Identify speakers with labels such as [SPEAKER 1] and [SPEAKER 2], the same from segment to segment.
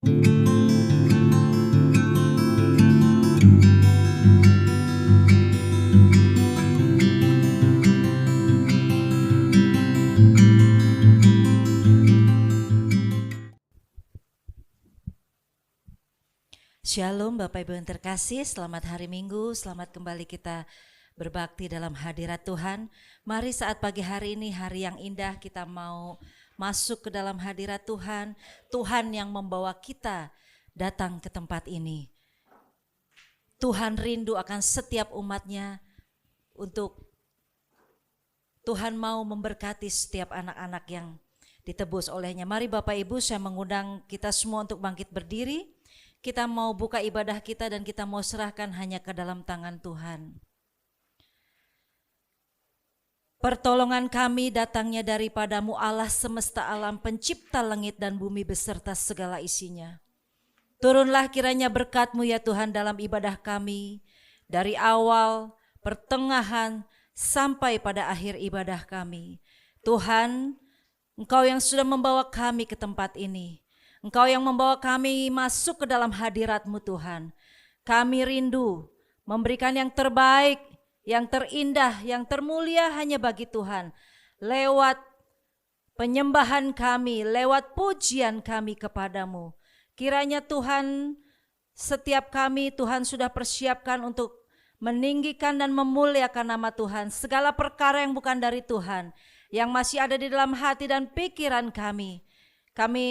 [SPEAKER 1] Shalom Bapak Ibu yang terkasih, selamat hari Minggu, selamat kembali kita berbakti dalam hadirat Tuhan. Mari saat pagi hari ini, hari yang indah, kita mau masuk ke dalam hadirat Tuhan. Tuhan yang membawa kita datang ke tempat ini. Tuhan rindu akan setiap umatnya, untuk Tuhan mau memberkati setiap anak-anak yang ditebus olehnya. Mari Bapak Ibu, saya mengundang kita semua untuk bangkit berdiri. Kita mau buka ibadah kita dan kita mau serahkan hanya ke dalam tangan Tuhan. Pertolongan kami datangnya daripadamu, Allah semesta alam, pencipta langit dan bumi beserta segala isinya. Turunlah kiranya berkat-Mu ya Tuhan dalam ibadah kami, dari awal, pertengahan, sampai pada akhir ibadah kami. Tuhan, Engkau yang sudah membawa kami ke tempat ini. Engkau yang membawa kami masuk ke dalam hadirat-Mu Tuhan. Kami rindu memberikan yang terbaik, yang terindah, yang termulia hanya bagi Tuhan. Lewat penyembahan kami, lewat pujian kami kepadamu. Kiranya Tuhan, setiap kami Tuhan sudah persiapkan untuk meninggikan dan memuliakan nama Tuhan. Segala perkara yang bukan dari Tuhan, yang masih ada di dalam hati dan pikiran kami, kami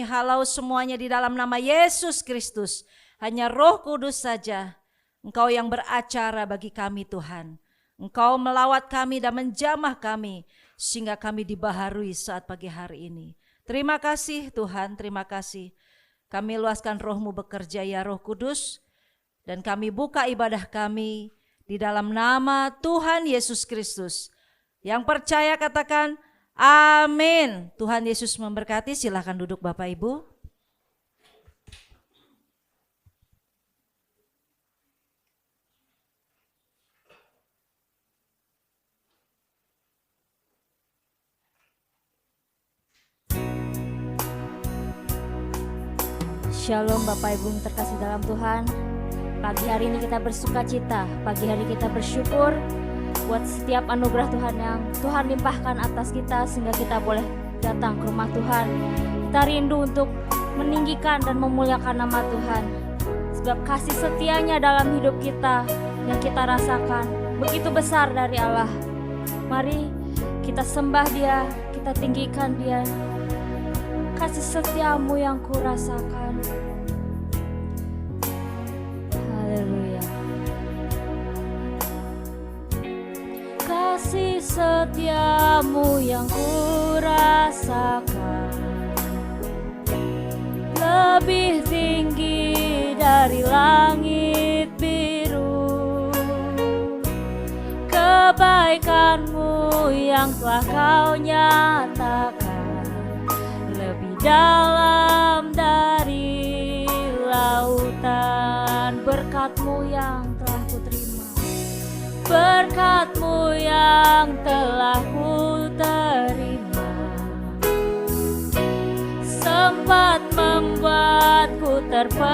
[SPEAKER 1] halau semuanya di dalam nama Yesus Kristus. Hanya Roh Kudus saja, Engkau yang beracara bagi kami Tuhan. Engkau melawat kami dan menjamah kami, sehingga kami dibaharui saat pagi hari ini. Terima kasih Tuhan, terima kasih. Kami luaskan Roh-Mu bekerja ya Roh Kudus. Dan kami buka ibadah kami di dalam nama Tuhan Yesus Kristus. Yang percaya katakan amin. Tuhan Yesus memberkati. Silakan duduk Bapak Ibu.
[SPEAKER 2] Shalom Bapak Ibu yang terkasih dalam Tuhan. Pagi hari ini kita bersuka cita, pagi hari kita bersyukur buat setiap anugerah Tuhan yang Tuhan limpahkan atas kita, sehingga kita boleh datang ke rumah Tuhan. Kita rindu untuk meninggikan dan memuliakan nama Tuhan, sebab kasih setianya dalam hidup kita yang kita rasakan begitu besar dari Allah. Mari kita sembah Dia, kita tinggikan Dia. Kasih setiamu yang kurasakan. Haleluya. Kasih setiamu yang kurasakan lebih tinggi dari langit biru. Kebaikanmu yang telah kau nyatakan lebih dalam dari lautan. Berkat-Mu yang telah kuterima, berkat-Mu yang telah kuterima, sempat membuatku terpesona.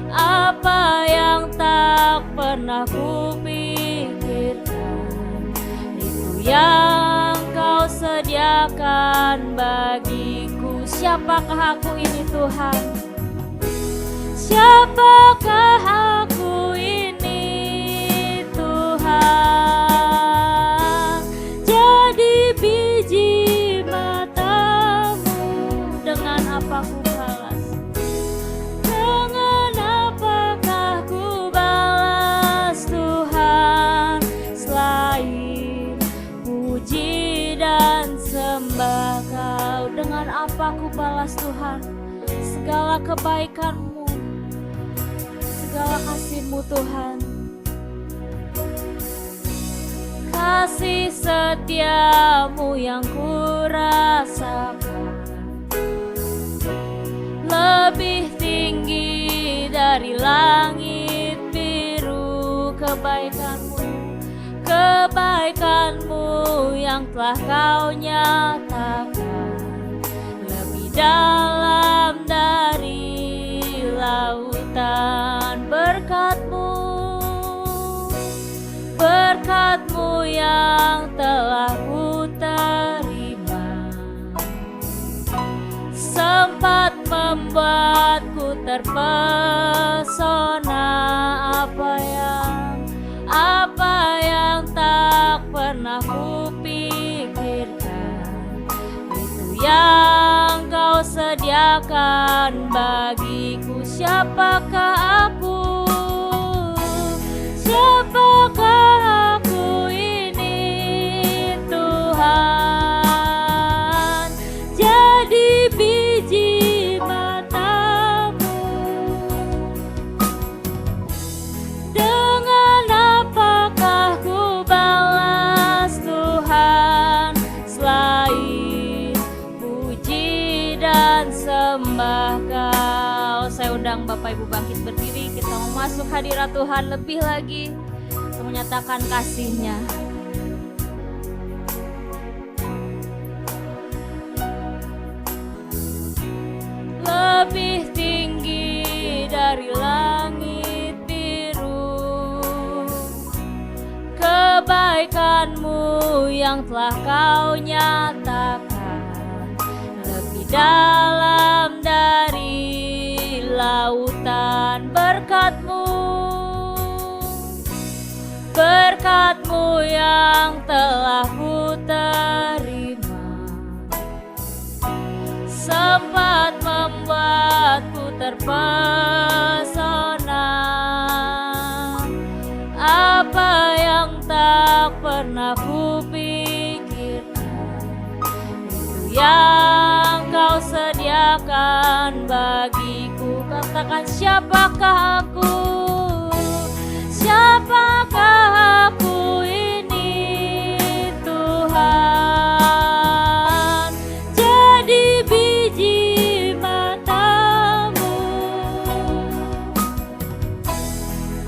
[SPEAKER 2] Apa yang tak pernah kupikirkan, itu yang Kau sediakan bagiku. Siapakah aku ini Tuhan? Siapakah aku ini Tuhan? Jadi biji mata-Mu, dengan apa ku balas? Dengan apakah ku balas Tuhan, selain puji dan sembah Kau? Dengan apa ku balas Tuhan segala kebaikan-Mu, segala kasih-Mu Tuhan? Kasih setiamu yang kurasakan lebih tinggi dari langit biru. Kebaikan-Mu yang telah Kau nyatakan membuatku terpesona, apa yang tak pernah kupikirkan, itu yang kau sediakan bagiku. Siapakah aku? Siapakah aku ini Tuhan? Jadi biji matamu. Dengan apakah ku balas Tuhan selain puji dan sembah Kau? Saya undang Bapak Ibu bangkit berdiri. Kita mau masuk hadirat Tuhan lebih lagi untuk menyatakan kasih-Nya. Lebih tinggi dari langit biru, kebaikan-Mu yang telah Kau nyatakan, lebih dalam dari lautan. Berkat-Mu yang telah ku terima, sempat membuatku terpesona, apa yang tak pernah kupikirkan, itu yang Kau sediakan bagiku. Katakan, siapakah aku? Siapakah aku ini Tuhan? Jadi biji matamu.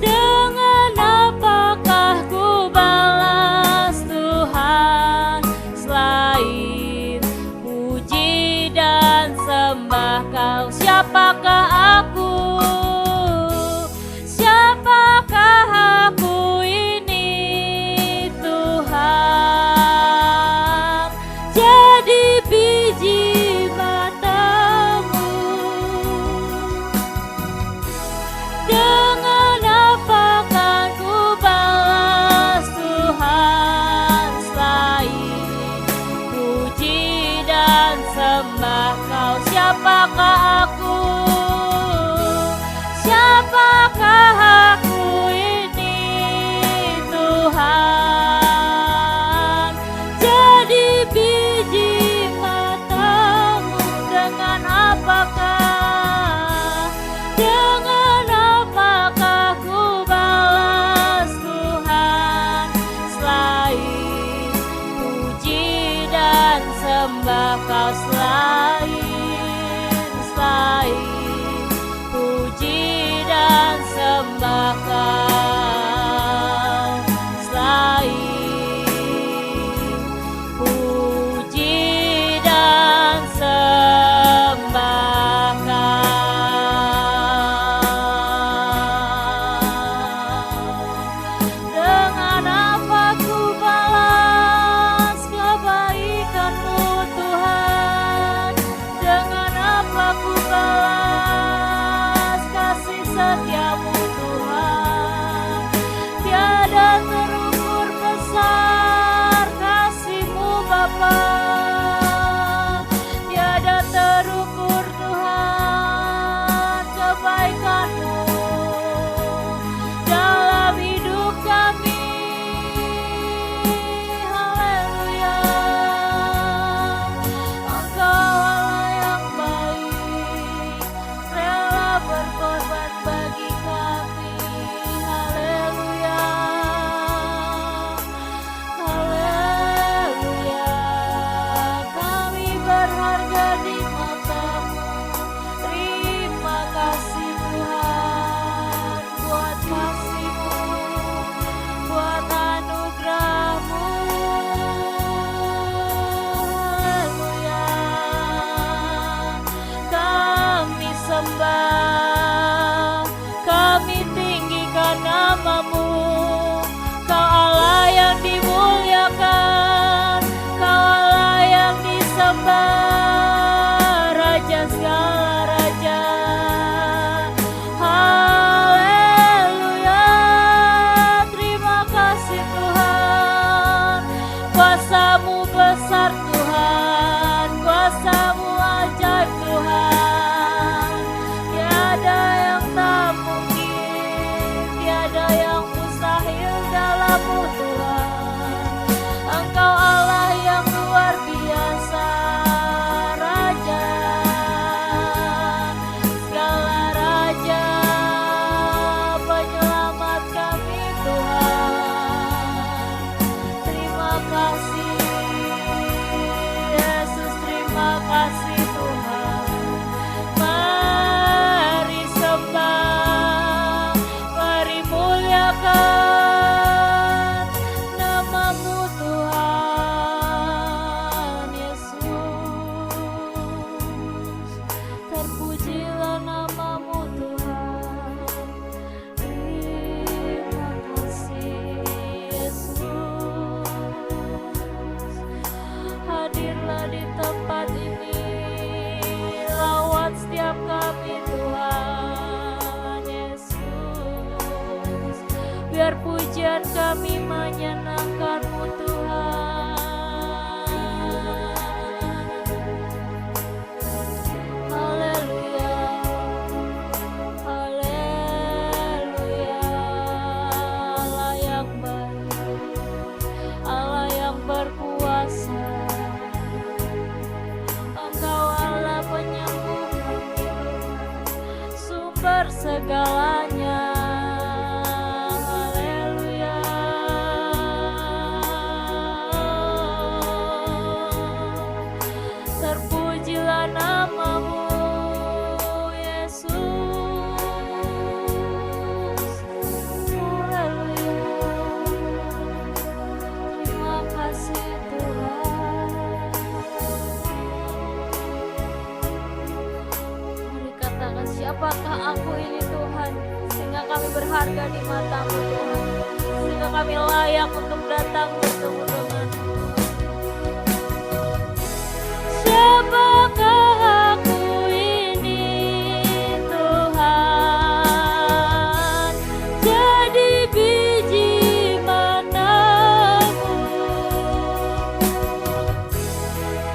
[SPEAKER 2] Dengan apakah ku balas Tuhan selain puji dan sembah Kau? Siapakah aku? Siapakah aku ini Tuhan? Jadi biji matamu. Dengan apakah ku balas Tuhan selain puji dan sembah Kau? Siapakah aku? Siapakah aku ini Tuhan? Jadi biji matamu. Dengan apakah? Dengan apakah ku balas Tuhan selain puji dan sembah Kau? Selain puji dan sembah Kau, selain puji dan sembah Kau. Dengan apa ku balas kebaikan-Mu Tuhan? Dengan apa ku balas kasih setia-Mu Tuhan? kasih Tuhan. Mari sembah, mari muliakan nama-Mu Tuhan Yesus. Terpujilah nama-Mu Tuhan. Terima kasih Yesus. Hadirlah di tempat ini, lawat setiap kami Tuhan Yesus. Biar pujian kami menyenangkan-Mu Tuhan. Haleluya, haleluya. Allah yang baik, Allah yang berkuasa. Engkau Allah penyembuh kami, sumber segalanya. Haleluya. Terpujilah nama-Mu Yesus. Haleluya. Terima kasih Tuhan. Mari katakan, siapakah aku ini Tuhan, sehingga kami berharga di mata-Mu Tuhan, sehingga kami layak untuk datang bertemu dengan-Mu. Siapakah aku ini Tuhan, jadi biji manamu.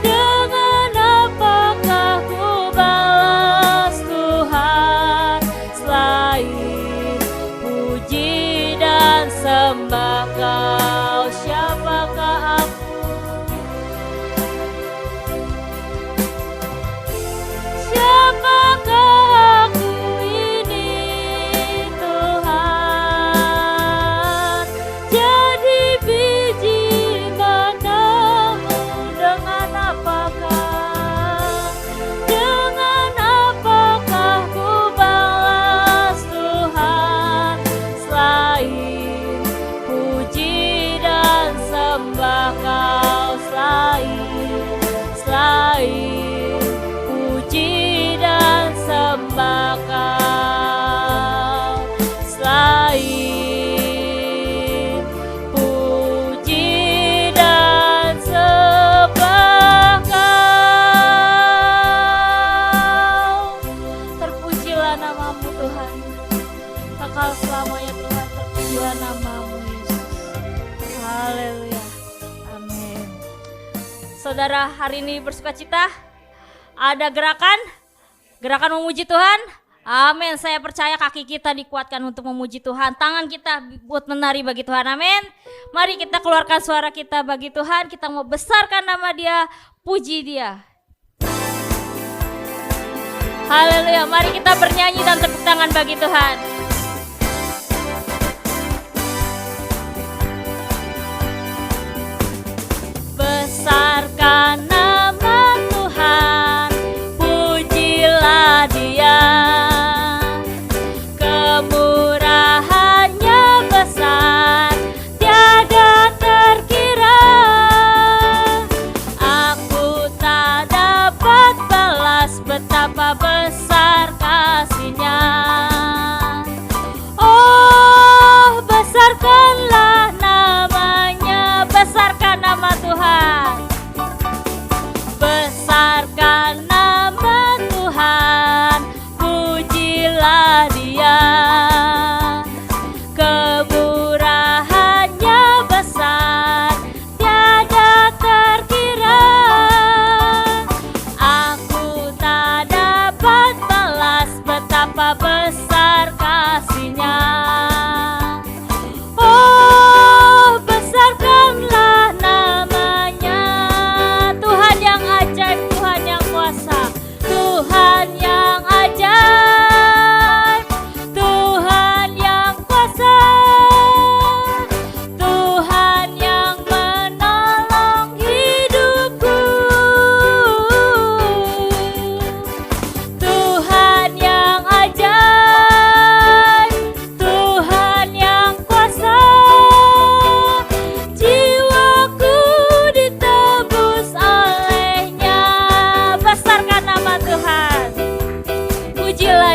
[SPEAKER 2] Dengan apakah ku balas Tuhan, selain puji dan sembah Kau. Siapakah aku? Siapakah aku ini Tuhan, jadi biji manamu. Dengan apakah ku balas Tuhan, selain puji dan sembah Kau. Selain puji dan sembah Kau. Selain puji dan sembah Kau. Terpujilah nama-Mu Tuhan, kekal selamanya Tuhan. Terpujilah nama-Mu Yesus. Haleluya. Amin. Saudara, hari ini bersukacita, ada gerakan memuji Tuhan. Amin. Saya percaya kaki kita dikuatkan untuk memuji Tuhan, tangan kita buat menari bagi Tuhan. Amin. Mari kita keluarkan suara kita bagi Tuhan. Kita mau besarkan nama Dia, puji Dia. Haleluya. Mari kita bernyanyi dan tepuk tangan bagi Tuhan. Besarkan nama Tuhan, pujilah Dia. Kemurahannya besar, tiada terkira. Aku tak dapat balas betapa besar kasih-Nya. Oh, besarkanlah namanya, besarkan nama Tuhan. Besarkan nama Tuhan, pujilah Dia. Kemurahannya besar, tiada terkira. Aku tak dapat balas betapa besar kasih-Nya. Oh, besarkanlah namanya. Tuhan yang ajaib, Tuhan yang kuasa, Tuhan yang ajaib, Tuhan yang kuasa, Tuhan yang menolong hidupku.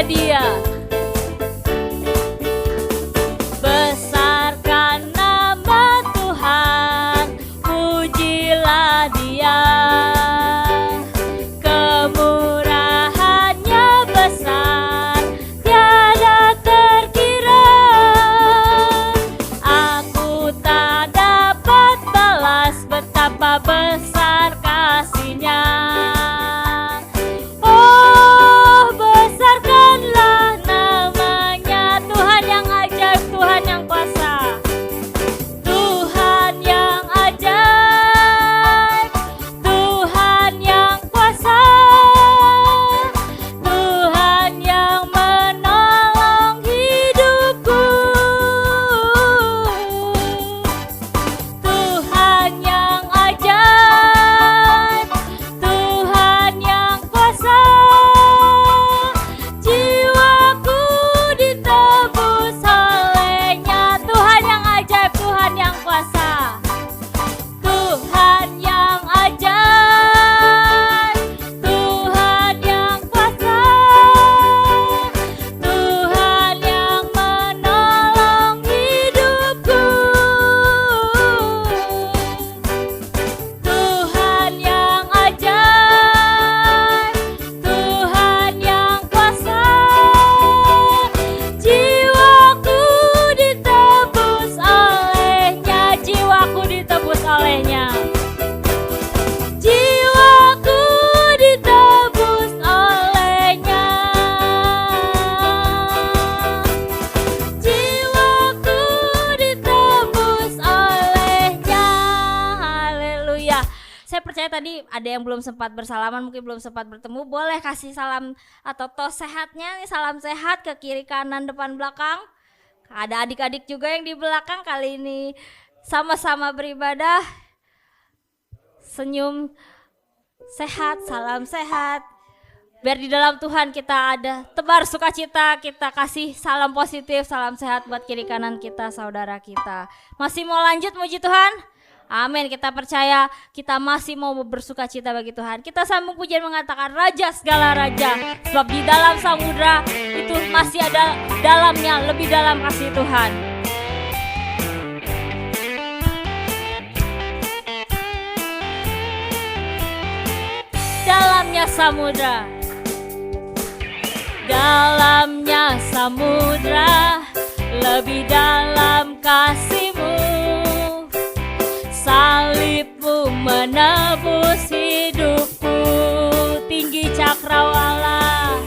[SPEAKER 2] Dia. Besarkan nama Tuhan, pujilah Dia. Kemurahannya besar, tiada terkira. Aku tak dapat balas betapa besar kasih-Nya. Oh, besarkanlah namanya, Tuhan yang ajaib, Tuhan yang kuasa. Tuhan yang ajaib, Tuhan yang kuasa. Tuhan yang menolong hidupku. Tuhan yang ajaib, Tuhan yang kuasa. Jiwaku ditebus oleh-Nya. Tuhan yang ajaib, Tuhan yang kuasa. Tuhan yang ajaib, Tuhan yang kuasa. Tuhan yang menolong hidupku. Tuhan yang ajaib, Tuhan yang kuasa. Jiwaku ditebus oleh-Nya. Jiwaku ditebus oleh-Nya. Jiwaku ditebus oleh-Nya. Jiwaku ditebus oleh-Nya. Haleluya. Saya percaya tadi ada yang belum sempat bersalaman, mungkin belum sempat bertemu. Boleh kasih salam atau tos sehatnya nih, salam sehat ke kiri kanan depan belakang. Ada adik-adik juga yang di belakang kali ini sama-sama beribadah. Senyum sehat, salam sehat. Biar di dalam Tuhan kita ada tebar sukacita, kita kasih salam positif, salam sehat buat kiri kanan kita, saudara kita. Masih mau lanjut muji Tuhan? Amin, kita percaya kita masih mau bersukacita bagi Tuhan. Kita sambung pujian mengatakan Raja segala raja. Sebab di dalam samudra itu masih ada dalamnya, lebih dalam kasih Tuhan. Dalamnya samudra, dalamnya samudra, lebih dalam kasih-Mu. Salib-Mu menebus hidupku. Tinggi cakrawala,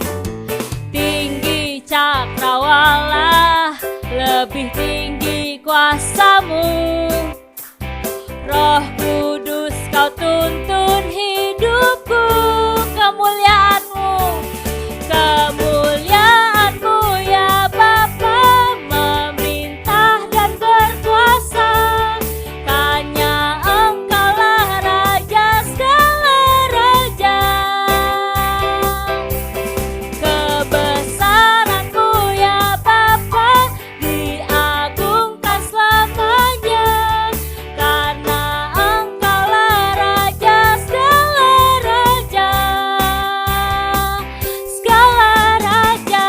[SPEAKER 2] tinggi cakrawala, lebih tinggi kuasa-Mu. Roh Kudus Kau tuntun hidupku. Kemuliaan-Mu, kemuliaan-Mu ya Bapa, memerintah dan berkuasa. Hanya Engkaulah Raja segala raja. Kebesaran-Mu ya Bapa, diagungkan selamanya. Karena Engkaulah Raja segala raja. Segala raja.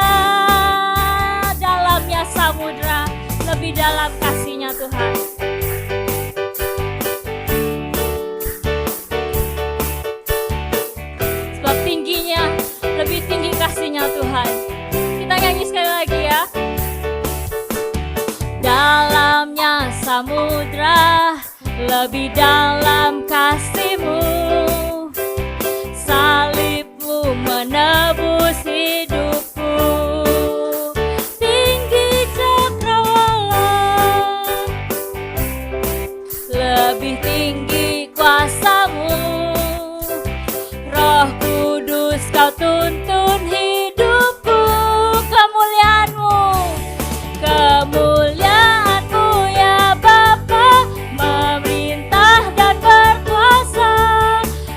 [SPEAKER 2] Dalamnya samudra, lebih dalam kasih-Nya Tuhan. Sebab tingginya, lebih tinggi kasih-Nya Tuhan. Kita nyanyi sekali lagi ya. Dalamnya samudra, lebih dalam kasih-Mu. Salib-Mu menebus hidupku. Tinggi cakrawala, lebih tinggi kuasa-Mu. Roh Kudus Kau tuntun hidupku. Kemuliaan-Mu, kemuliaan-Mu ya Bapa, memerintah dan berkuasa.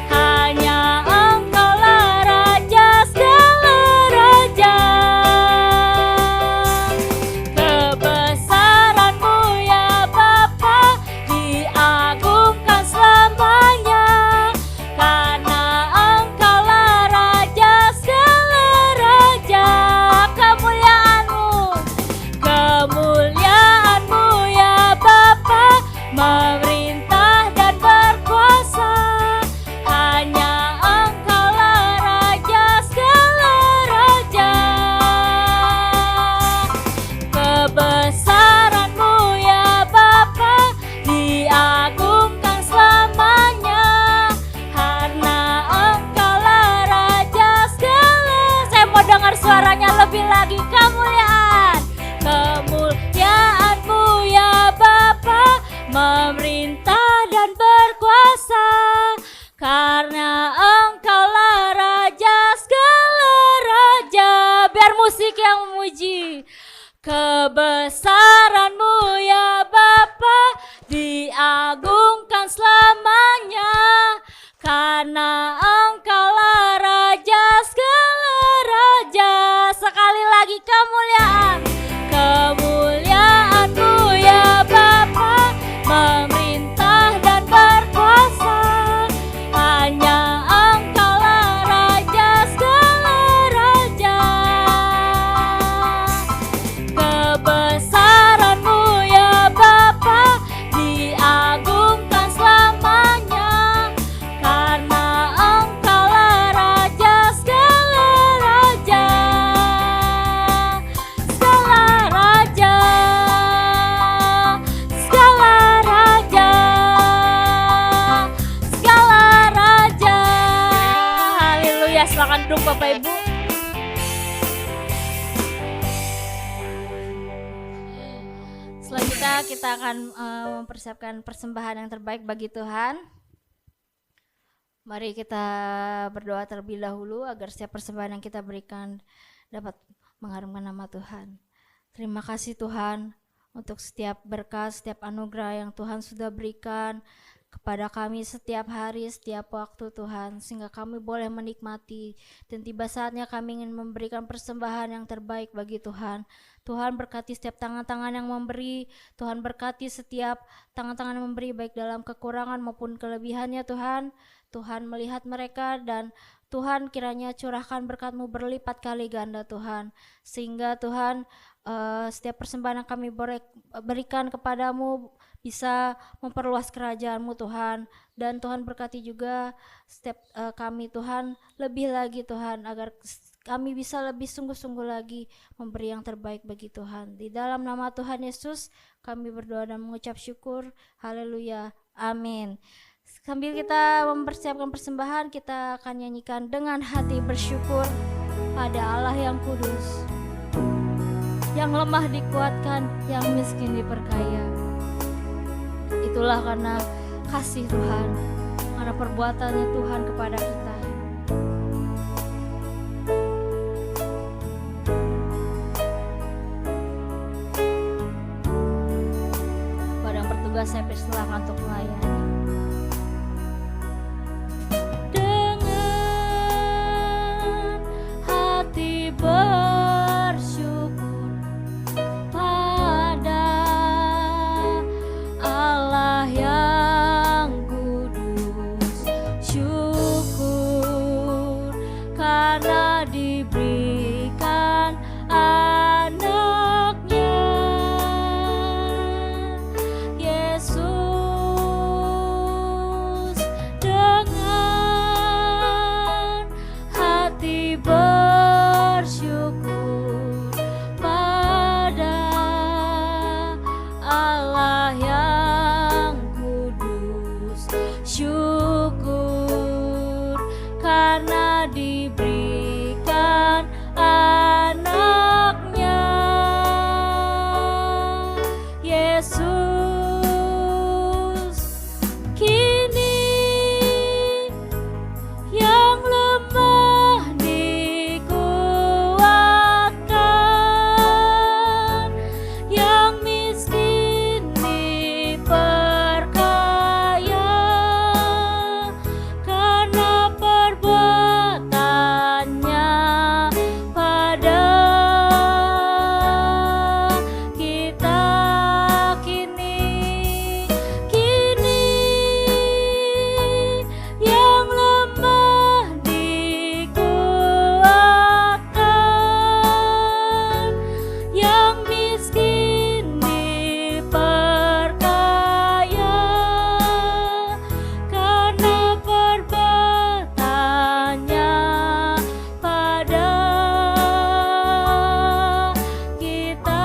[SPEAKER 2] Hanya Engkaulah Raja segala raja. Kebesaran-Mu ya Bapa, diagungkan selamanya. Karena Engkaulah Raja segala lebih lagi kemuliaan. Kemuliaan-Mu ya Bapa, memerintah dan berkuasa, karena Engkaulah Raja segala raja. Biar musik yang memuji. Kebesaran-Mu ya Bapa, diagungkan selamanya, karena Engkaulah Raja segala raja. Sekali lagi kemuliaan. Kemuliaan-Mu ya Bapa, memerintah dan berkuasa, hanya Engkaulah Raja segala raja. Kebesaran-Mu ya Bapa, diagungkan selamanya, karena Engkaulah Raja segala raja. Segala raja, segala raja, segala raja. Haleluya, silakan duduk Bapak Ibu. Selanjutnya kita akan mempersiapkan persembahan yang terbaik bagi Tuhan. Mari kita berdoa terlebih dahulu agar setiap persembahan yang kita berikan dapat mengharumkan nama Tuhan. Terima kasih Tuhan untuk setiap berkat, setiap anugerah yang Tuhan sudah berikan kepada kami setiap hari, setiap waktu Tuhan, sehingga kami boleh menikmati, dan tiba saatnya kami ingin memberikan persembahan yang terbaik bagi Tuhan. Tuhan berkati setiap tangan-tangan yang memberi, Tuhan berkati setiap tangan-tangan yang memberi baik dalam kekurangan maupun kelebihannya Tuhan. Tuhan melihat mereka dan Tuhan kiranya curahkan berkat-Mu berlipat kali ganda Tuhan, sehingga Tuhan setiap persembahan yang kami berikan kepadamu bisa memperluas kerajaan-Mu Tuhan. Dan Tuhan berkati juga setiap kami Tuhan, lebih lagi Tuhan, agar kami bisa lebih sungguh-sungguh lagi memberi yang terbaik bagi Tuhan. Di dalam nama Tuhan Yesus kami berdoa dan mengucap syukur. Haleluya, amin. Sambil kita mempersiapkan persembahan, kita akan nyanyikan dengan hati bersyukur pada Allah yang kudus, yang lemah dikuatkan, yang miskin diperkaya. Itulah karena kasih Tuhan, karena perbuatannya Tuhan kepada kita. Pada yang bertugas saya persilakan untuk melayani. Dengan hati bersyukur pada Allah yang kudus, syukur karena diberikan anaknya Yesus. Dengan hati bersyukur pada Allah yang kudus, syukur karena diberikan anaknya Yesus. Kini yang lemah dikuatkan, yang miskin diperkaya, karena perbuatannya pada kita. Kini yang lemah dikuatkan, yang miskin diperkaya, karena perbuatannya pada kita.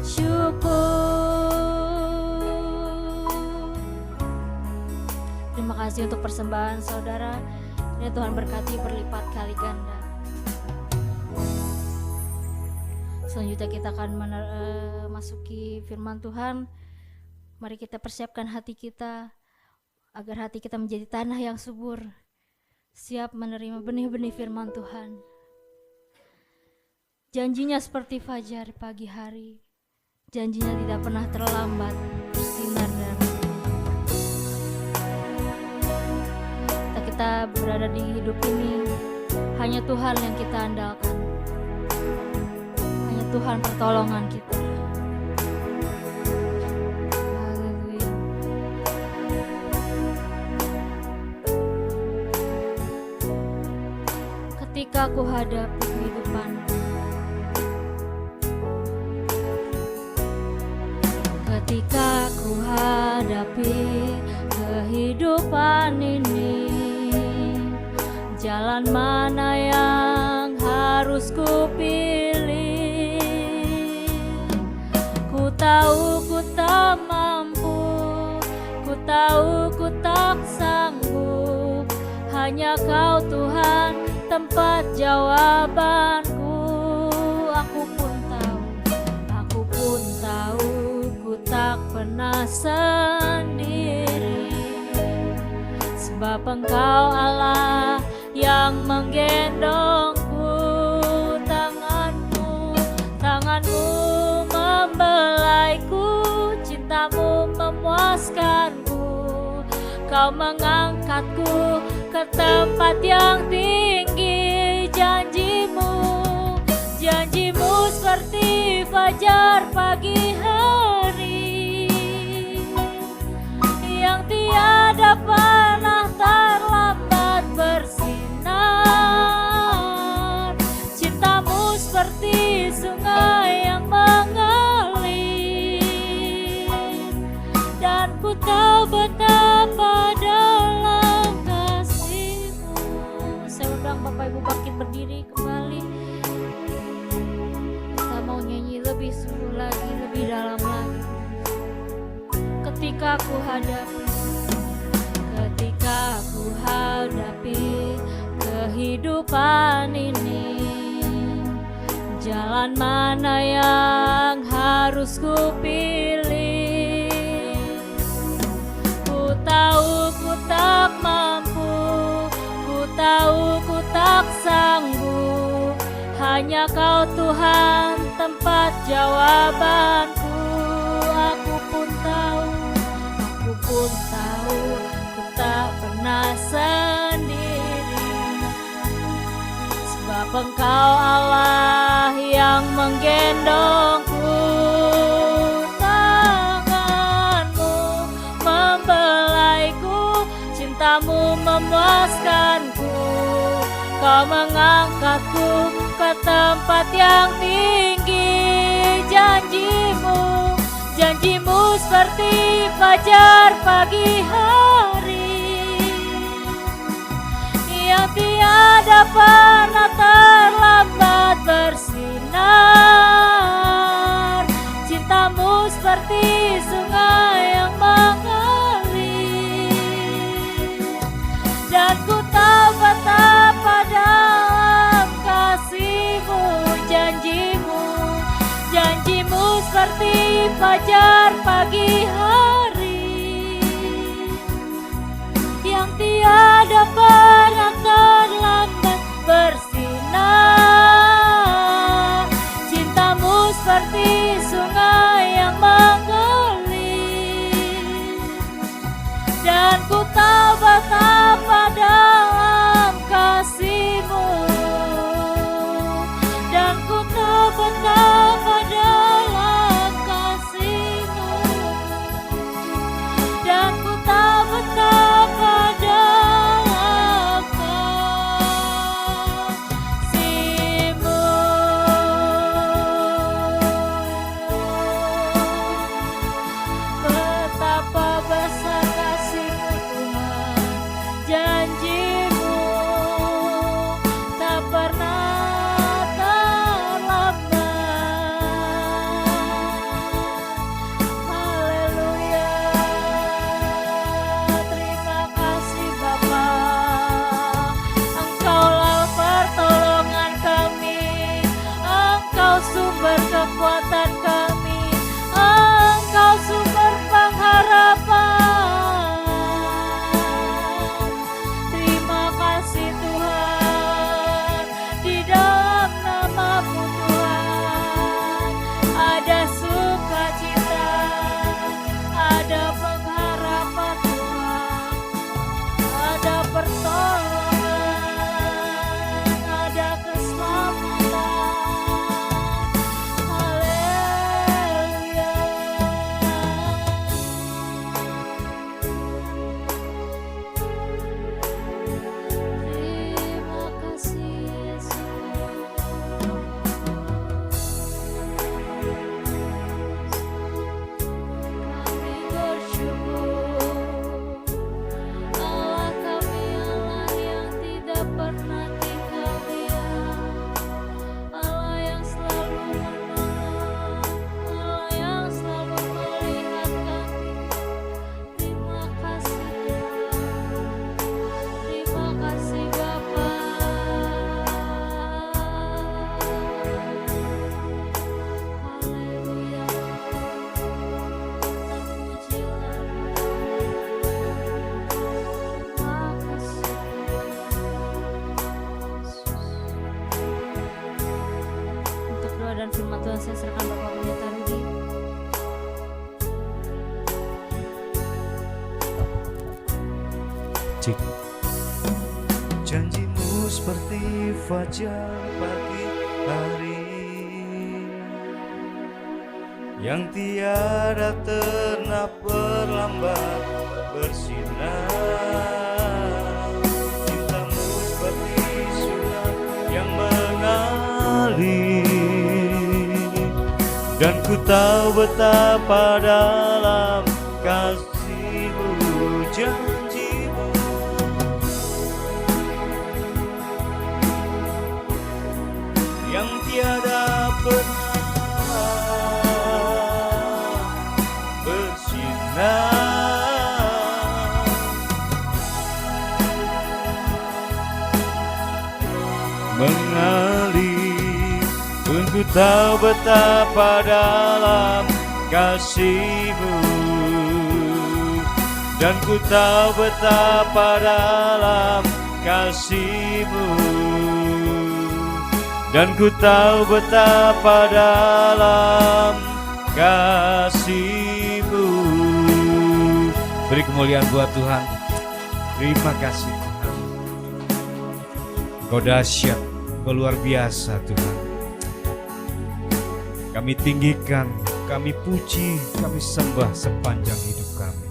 [SPEAKER 2] Syukur. Terima kasih untuk persembahan saudara. Kiranya Tuhan berkati berlipat kali ganda. Selanjutnya kita akan masuki firman Tuhan. Mari kita persiapkan hati kita agar hati kita menjadi tanah yang subur, siap menerima benih-benih firman Tuhan. Janjinya seperti fajar pagi hari, janjinya tidak pernah terlambat bersinar dan kita berada di hidup ini, hanya Tuhan yang kita andalkan, hanya Tuhan pertolongan kita. Haleluya. Ketika ku hadapi kehidupan, ketika ku hadapi kehidupan ini, jalan mana yang harus ku pilih? Ku tahu ku tak mampu, ku tahu ku tak sanggup. Hanya Kau Tuhan tempat jawabanku. Aku pun tahu ku tak pernah sendiri, sebab Engkau Allah yang menggendongku. Tanganmu membelaiku, cintamu memuaskanku. Kau mengangkatku ke tempat yang tinggi. Janjimu seperti fajar pagi hari, yang tiada pernah terlambat bersinar. Cintamu seperti sungai yang mengalir, dan ku tahu betapa dalam kasih-Mu. Saya undang Bapak Ibu bangkit berdiri kembali. Kita mau nyanyi lebih sungguh lagi, lebih dalam lagi. Ketika ku hadapi kehidupan ini, jalan mana yang harus ku pilih? Ku tahu ku tak mampu, ku tahu ku tak sanggup. Hanya Kau Tuhan tempat jawabanku. Aku pun tahu ku tak pernah sendiri, sebab Engkau Allah yang menggendongku. Tanganmu membelaiku, cintamu memuaskanku. Kau mengangkatku ke tempat yang tinggi. Janjimu seperti fajar pagi hari, yang tiada pernah terlambat bersinar. Cintamu seperti sungai yang mengalir, dan ku tahu betapa dalam kasih-Mu. Janjimu seperti fajar pagi hari, yang tiada pernah terlambat bersinar. Cintamu seperti sungai yang mengalir, dan ku tahu betapa dalam kasih-Mu. Dan ku tahu betapa dalam kasih-Mu. Dan ku tahu betapa dalam saya serahkan Bapak Pendeta Rudi.
[SPEAKER 3] Cik. Janjimu seperti fajar pagi hari yang tiada pernah berlambat bersinar. Cintamu seperti sungai yang mengalir, dan ku tahu betapa dalam kasih-Mu, janji-Mu yang tiada pernah bersinar. Mengalir, pun ku tahu betapa dalam kasih-Mu, dan ku tahu betapa dalam kasih-Mu, dan ku tahu betapa dalam kasih-Mu. Beri kemuliaan buat Tuhan. Terima kasih Tuhan. Engkau dahsyat, Engkau luar biasa Tuhan. Kami tinggikan, kami puji, kami sembah sepanjang hidup kami.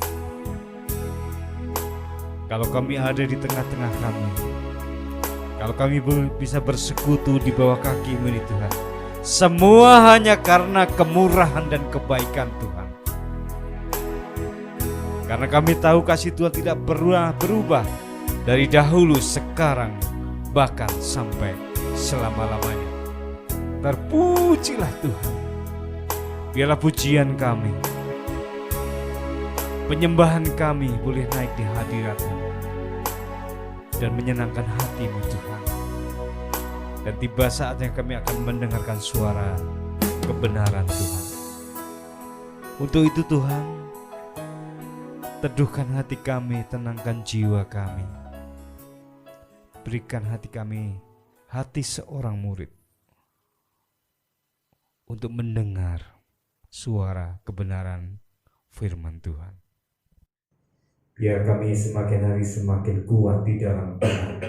[SPEAKER 3] Kalau kami ada di tengah-tengah kami, kalau kami bisa bersekutu di bawah kaki-Mu ini Tuhan, semua hanya karena kemurahan dan kebaikan Tuhan. Karena kami tahu kasih Tuhan tidak pernah berubah dari dahulu, sekarang, bahkan sampai selama-lamanya. Terpujilah Tuhan. Biarlah pujian kami, penyembahan kami boleh naik di hadirat-Mu dan menyenangkan hati-Mu Tuhan. Dan tiba saatnya kami akan mendengarkan suara kebenaran Tuhan. Untuk itu Tuhan, teduhkan hati kami, tenangkan jiwa kami. Berikan hati kami hati seorang murid untuk mendengar suara kebenaran firman Tuhan.
[SPEAKER 4] Biar kami semakin hari semakin kuat di dalam Tuhan.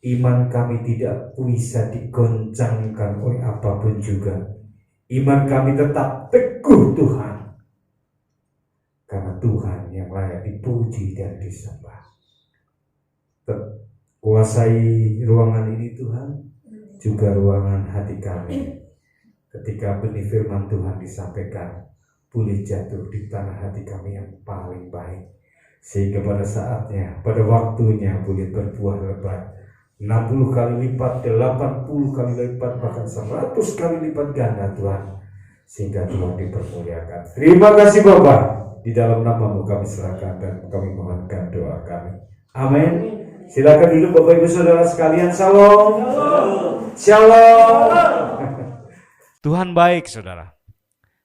[SPEAKER 4] Iman kami tidak bisa digoncangkan oleh apapun juga. Iman kami tetap teguh Tuhan. Karena Tuhan yang layak dipuji dan disembah. Kuasai ruangan ini Tuhan, juga ruangan hati kami. Ketika benih firman Tuhan disampaikan, boleh jatuh di tanah hati kami yang paling baik. Sehingga pada saatnya, pada waktunya boleh berbuah lebat. 60 kali lipat, 80 kali lipat, bahkan 100 kali lipat ganda Tuhan. Sehingga Tuhan dipermuliakan. Terima kasih Bapak. Di dalam nama-Mu kami serahkan dan kami mohonkan doa kami. Amin. Silakan duduk Bapak Ibu Saudara sekalian. Shalom. Shalom.
[SPEAKER 3] Tuhan baik saudara.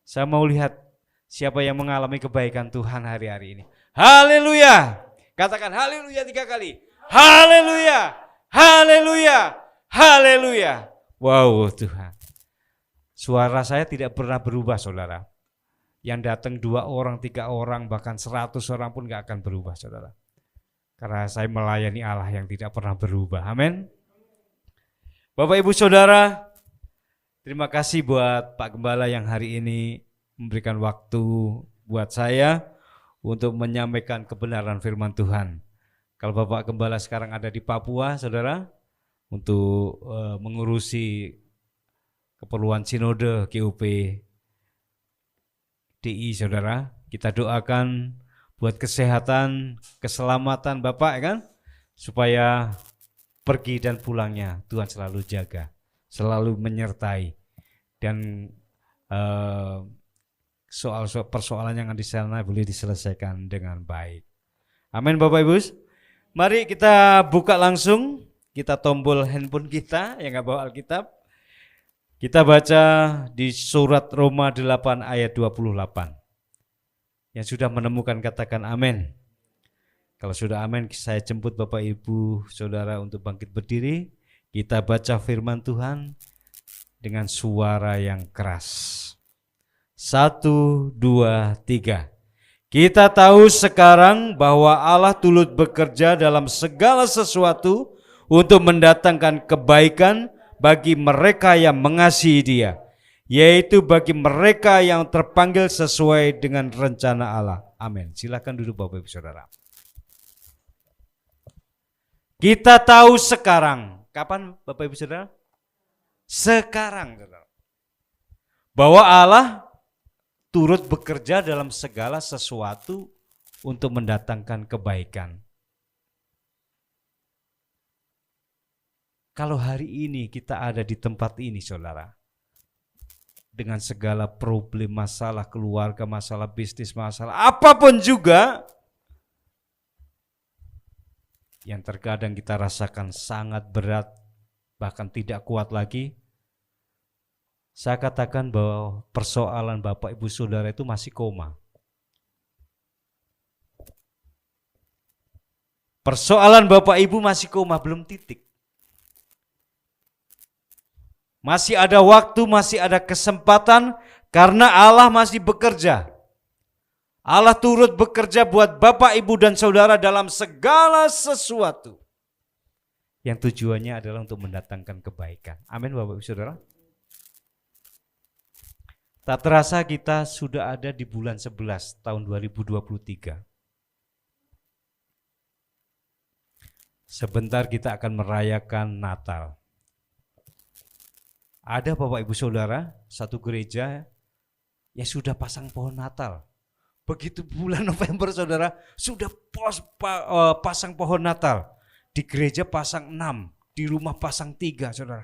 [SPEAKER 3] Saya mau lihat siapa yang mengalami kebaikan Tuhan hari-hari ini. Haleluya. Katakan haleluya 3 kali. Haleluya. Haleluya. Haleluya. Wow Tuhan. Suara saya tidak pernah berubah saudara. Yang datang 2 orang, 3 orang, bahkan 100 orang pun gak akan berubah saudara. Karena saya melayani Allah yang tidak pernah berubah. Amin. Bapak Ibu Saudara, terima kasih buat Pak Gembala yang hari ini memberikan waktu buat saya untuk menyampaikan kebenaran firman Tuhan. Kalau Bapak Gembala sekarang ada di Papua, saudara, untuk mengurusi keperluan sinode GUP DI, saudara, kita doakan buat kesehatan, keselamatan Bapak, kan, supaya pergi dan pulangnya Tuhan selalu jaga, selalu menyertai, dan soal-soal persoalan yang ada di sana boleh diselesaikan dengan baik. Amin Bapak Ibu. Mari kita buka langsung, kita tombol handphone kita yang nggak bawa Alkitab. Kita baca di surat Roma 8 ayat 28. Yang sudah menemukan katakan amin. Kalau sudah amin, saya jemput Bapak Ibu Saudara untuk bangkit berdiri. Kita baca firman Tuhan dengan suara yang keras. 1, 2, 3. Kita tahu sekarang bahwa Allah turut bekerja dalam segala sesuatu untuk mendatangkan kebaikan bagi mereka yang mengasihi Dia, yaitu bagi mereka yang terpanggil sesuai dengan rencana Allah. Amin. Silakan duduk Bapak Ibu Saudara. Kita tahu sekarang. Kapan Bapak Ibu Saudara? Sekarang, saudara. Bahwa Allah turut bekerja dalam segala sesuatu untuk mendatangkan kebaikan. Kalau hari ini kita ada di tempat ini, saudara, dengan segala problem, masalah keluarga, masalah bisnis, masalah apapun juga yang terkadang kita rasakan sangat berat, bahkan tidak kuat lagi, saya katakan bahwa persoalan Bapak Ibu Saudara itu masih koma. Persoalan Bapak Ibu masih koma, belum titik. Masih ada waktu, masih ada kesempatan karena Allah masih bekerja. Allah turut bekerja buat Bapak, Ibu, dan Saudara dalam segala sesuatu. Yang tujuannya adalah untuk mendatangkan kebaikan. Amin Bapak Ibu Saudara. Tak terasa kita sudah ada di bulan 11 tahun 2023. Sebentar kita akan merayakan Natal. Ada Bapak Ibu Saudara, satu gereja yang sudah pasang pohon Natal. Begitu bulan November saudara, sudah pasang pohon Natal. Di gereja pasang 6, di rumah pasang 3 saudara.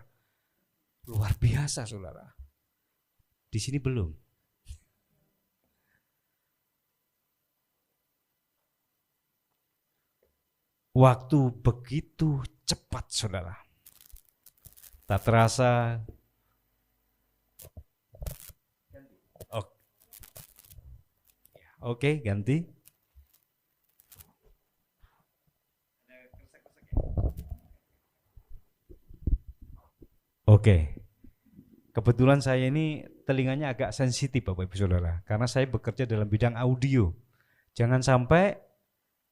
[SPEAKER 3] Luar biasa saudara. Di sini belum. Waktu begitu cepat saudara. Tak terasa. Oke, ganti. Oke. Kebetulan saya ini telinganya agak sensitif Bapak Ibu Saudara, karena saya bekerja dalam bidang audio. Jangan sampai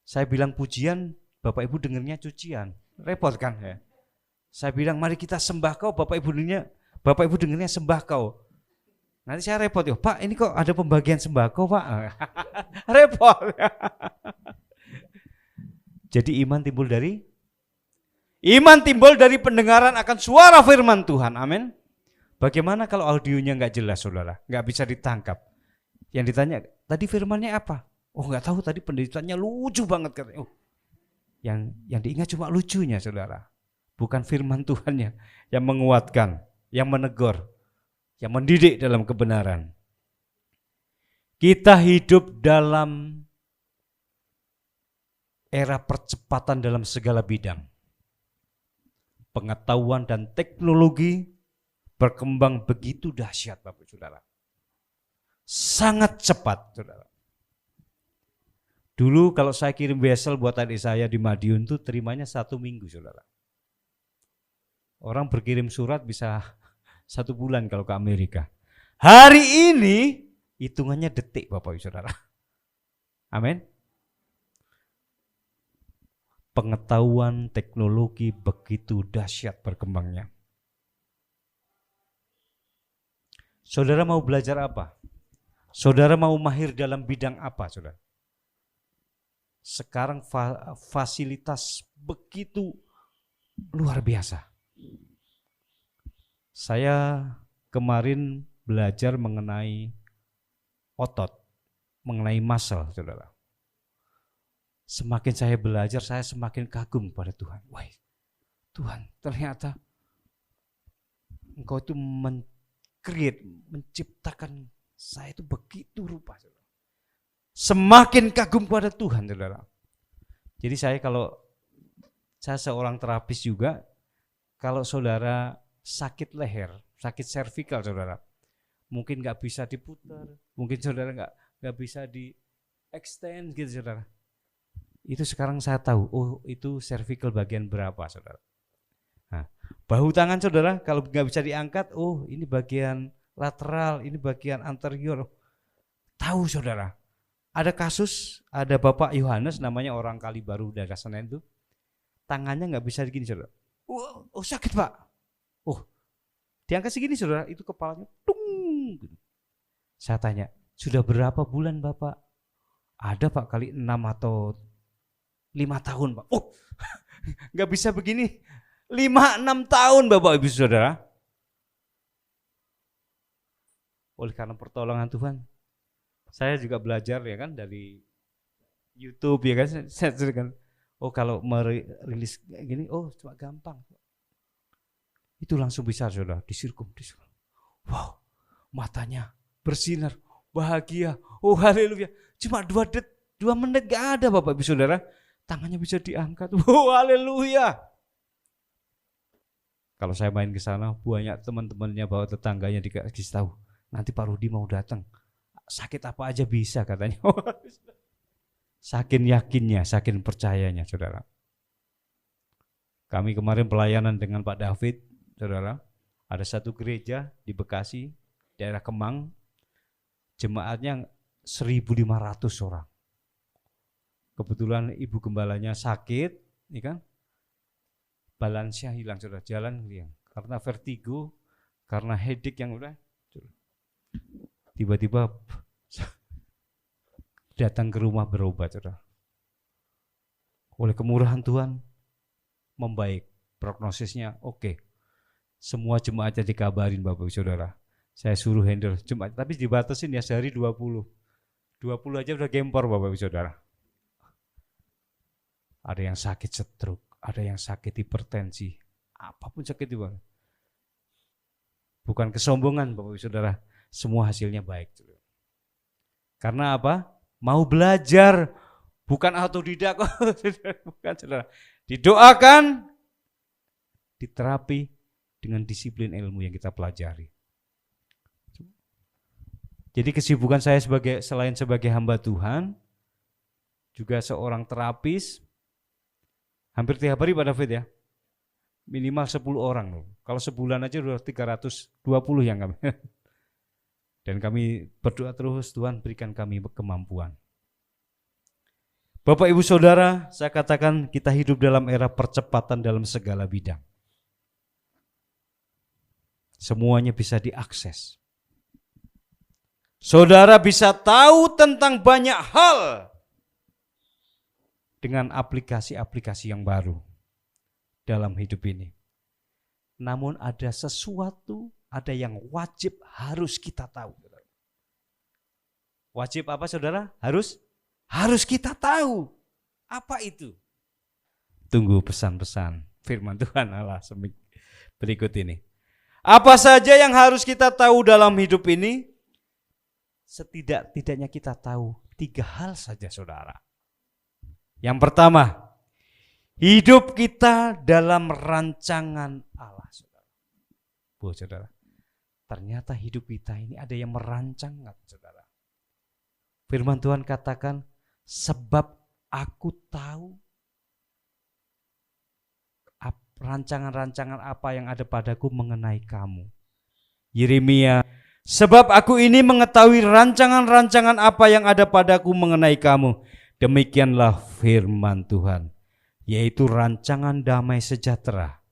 [SPEAKER 3] saya bilang pujian, Bapak Ibu dengernya cucian. Repot kan ya? Saya bilang mari kita sembah Kau, Bapak Ibu dengernya sembah Kau. Nanti saya repot, Pak ini kok ada pembagian sembako Pak. Repot. Jadi iman timbul dari pendengaran akan suara firman Tuhan. Amin. Bagaimana kalau audionya nggak jelas saudara, nggak bisa ditangkap. Yang ditanya, tadi firmannya apa? Oh nggak tahu, tadi pendetaannya lucu banget katanya. Oh, yang diingat cuma lucunya saudara, bukan firman Tuhannya yang menguatkan, yang menegur, yang mendidik dalam kebenaran. Kita hidup dalam era percepatan dalam segala bidang. Pengetahuan dan teknologi berkembang begitu dahsyat Bapak Saudara. Sangat cepat Saudara. Dulu kalau saya kirim wesel buat adik saya di Madiun tuh terimanya 1 minggu Saudara. Orang berkirim surat bisa 1 bulan kalau ke Amerika. Hari ini hitungannya detik Bapak Ibu Saudara. Amin. Pengetahuan teknologi begitu dahsyat berkembangnya. Saudara mau belajar apa? Saudara mau mahir dalam bidang apa, saudara? Sekarang fasilitas begitu luar biasa. Saya kemarin belajar mengenai otot, mengenai muscle, saudara. Semakin saya belajar, saya semakin kagum pada Tuhan. Wah, Tuhan, ternyata Engkau itu menciptakan saya itu begitu rupa. Saudara. Semakin kagum pada Tuhan, saudara. Jadi saya seorang terapis juga, kalau saudara sakit leher, sakit servikal saudara, mungkin nggak bisa diputar, mungkin saudara nggak bisa di extend gitu saudara. Itu sekarang saya tahu, oh itu cervical bagian berapa saudara. Nah, bahu tangan saudara kalau nggak bisa diangkat, oh ini bagian lateral, ini bagian anterior. Tahu saudara, ada kasus, ada Bapak Yohanes namanya orang Kalibaru daerah Senen itu, tangannya nggak bisa begini saudara. Oh sakit Pak. Oh diangkat segini saudara, itu kepalanya tung. Saya tanya, sudah berapa bulan Bapak? Ada Pak kali 6 atau 5 tahun Pak. Oh nggak bisa begini. 5-6 tahun Bapak Ibu Saudara. Oleh karena pertolongan Tuhan, saya juga belajar ya kan dari YouTube ya kan. Saya kan, oh kalau merilis gini, oh cuma gampang. Itu langsung bisa saudara, disirkum. Wow, matanya bersinar, bahagia. Oh haleluya. Cuma 2 menit gak ada Bapak Ibu Saudara, tangannya bisa diangkat. Wow haleluya. Kalau saya main ke sana, banyak teman-temannya bawa tetangganya dikasih tahu, nanti Pak Rudi mau datang. Sakit apa aja bisa katanya. Saking yakinnya, saking percayanya saudara. Kami kemarin pelayanan dengan Pak David, saudara. Ada satu gereja di Bekasi, daerah Kemang, jemaatnya 1.500 orang. Kebetulan ibu gembalanya sakit, ini kan, balansnya hilang saudara, jalan hilang. Karena vertigo, karena headache yang udah, tiba-tiba datang ke rumah berobat saudara. Oleh kemurahan Tuhan, membaik, prognosisnya oke. Semua jemaatnya dikabarin Bapak Saudara. Saya suruh handle jemaat, tapi dibatasin ya sehari 20. 20 aja udah gempor Bapak Saudara. Ada yang sakit stroke, ada yang sakit hipertensi, apapun sakit itu. Bukan kesombongan Bapak Saudara, semua hasilnya baik. Karena apa? Mau belajar, bukan autodidak, bukan saudara. Didoakan, diterapi dengan disiplin ilmu yang kita pelajari. Jadi kesibukan saya selain sebagai hamba Tuhan, juga seorang terapis, hampir tiap hari Pak David ya, minimal 10 orang loh. Kalau sebulan aja udah 320 yang kami. Dan kami berdoa terus, Tuhan berikan kami kemampuan. Bapak Ibu Saudara, saya katakan kita hidup dalam era percepatan dalam segala bidang. Semuanya bisa diakses. Saudara bisa tahu tentang banyak hal dengan aplikasi-aplikasi yang baru dalam hidup ini. Namun ada sesuatu, ada yang wajib harus kita tahu. Wajib apa saudara? Harus kita tahu. Apa itu? Tunggu pesan-pesan firman Tuhan Allah berikut ini. Apa saja yang harus kita tahu dalam hidup ini? Setidak-tidaknya kita tahu 3 hal saja saudara. Yang pertama, hidup kita dalam rancangan Allah saudara. Bu saudara, ternyata hidup kita ini ada yang merancang saudara. Firman Tuhan katakan, sebab aku tahu rancangan-rancangan apa yang ada padaku mengenai kamu. Yeremia, sebab aku ini mengetahui rancangan-rancangan apa yang ada padaku mengenai kamu. Demikianlah firman Tuhan, yaitu rancangan damai sejahtera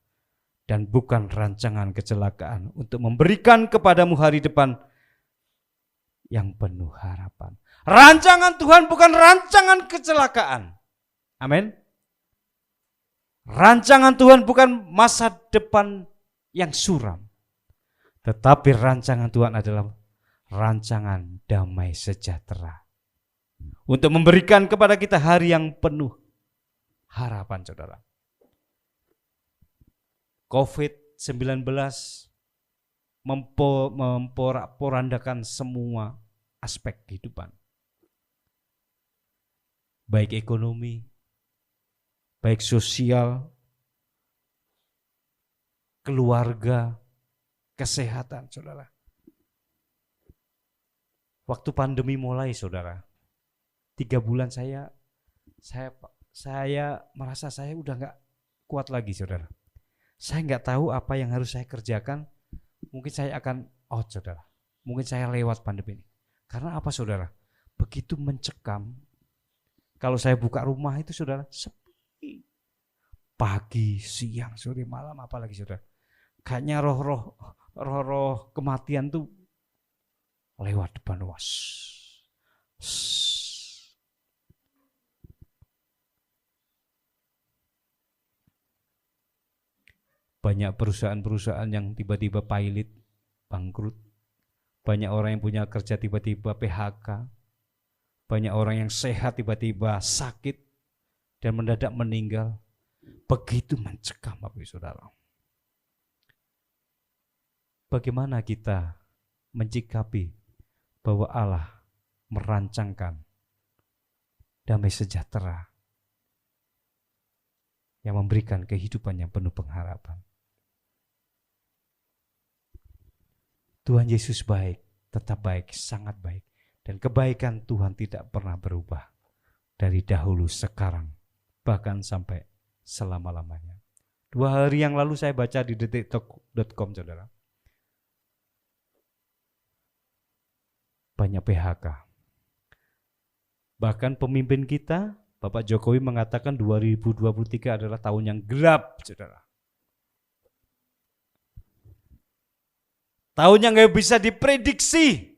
[SPEAKER 3] dan bukan rancangan kecelakaan, untuk memberikan kepadamu hari depan yang penuh harapan. Rancangan Tuhan bukan rancangan kecelakaan. Amin. Rancangan Tuhan bukan masa depan yang suram. Tetapi rancangan Tuhan adalah rancangan damai sejahtera. Untuk memberikan kepada kita hari yang penuh harapan saudara. COVID-19 memporak-porandakan semua aspek kehidupan. Baik ekonomi, baik sosial, keluarga, kesehatan saudara. Waktu pandemi mulai saudara, 3 bulan saya merasa saya udah gak kuat lagi saudara. Saya nggak tahu apa yang harus saya kerjakan. Mungkin saya akan out, saudara. Mungkin saya lewat pandemi ini. Karena apa, saudara? Begitu mencekam. Kalau saya buka rumah itu, saudara, sepi. Pagi, siang, sore, malam, apalagi, saudara. Kayaknya roh-roh kematian tuh lewat depan luas. Banyak perusahaan-perusahaan yang tiba-tiba pailit, bangkrut. Banyak orang yang punya kerja tiba-tiba PHK. Banyak orang yang sehat tiba-tiba sakit dan mendadak meninggal. Begitu mencekam, Bapak Ibu Saudara. Bagaimana kita mencikapi bahwa Allah merancangkan damai sejahtera yang memberikan kehidupan yang penuh pengharapan. Tuhan Yesus baik, tetap baik, sangat baik. Dan kebaikan Tuhan tidak pernah berubah dari dahulu, sekarang, bahkan sampai selama-lamanya. 2 hari yang lalu saya baca di detik.com, saudara. Banyak PHK. Bahkan pemimpin kita, Bapak Jokowi mengatakan 2023 adalah tahun yang gelap, saudara. Tahun yang gak bisa diprediksi.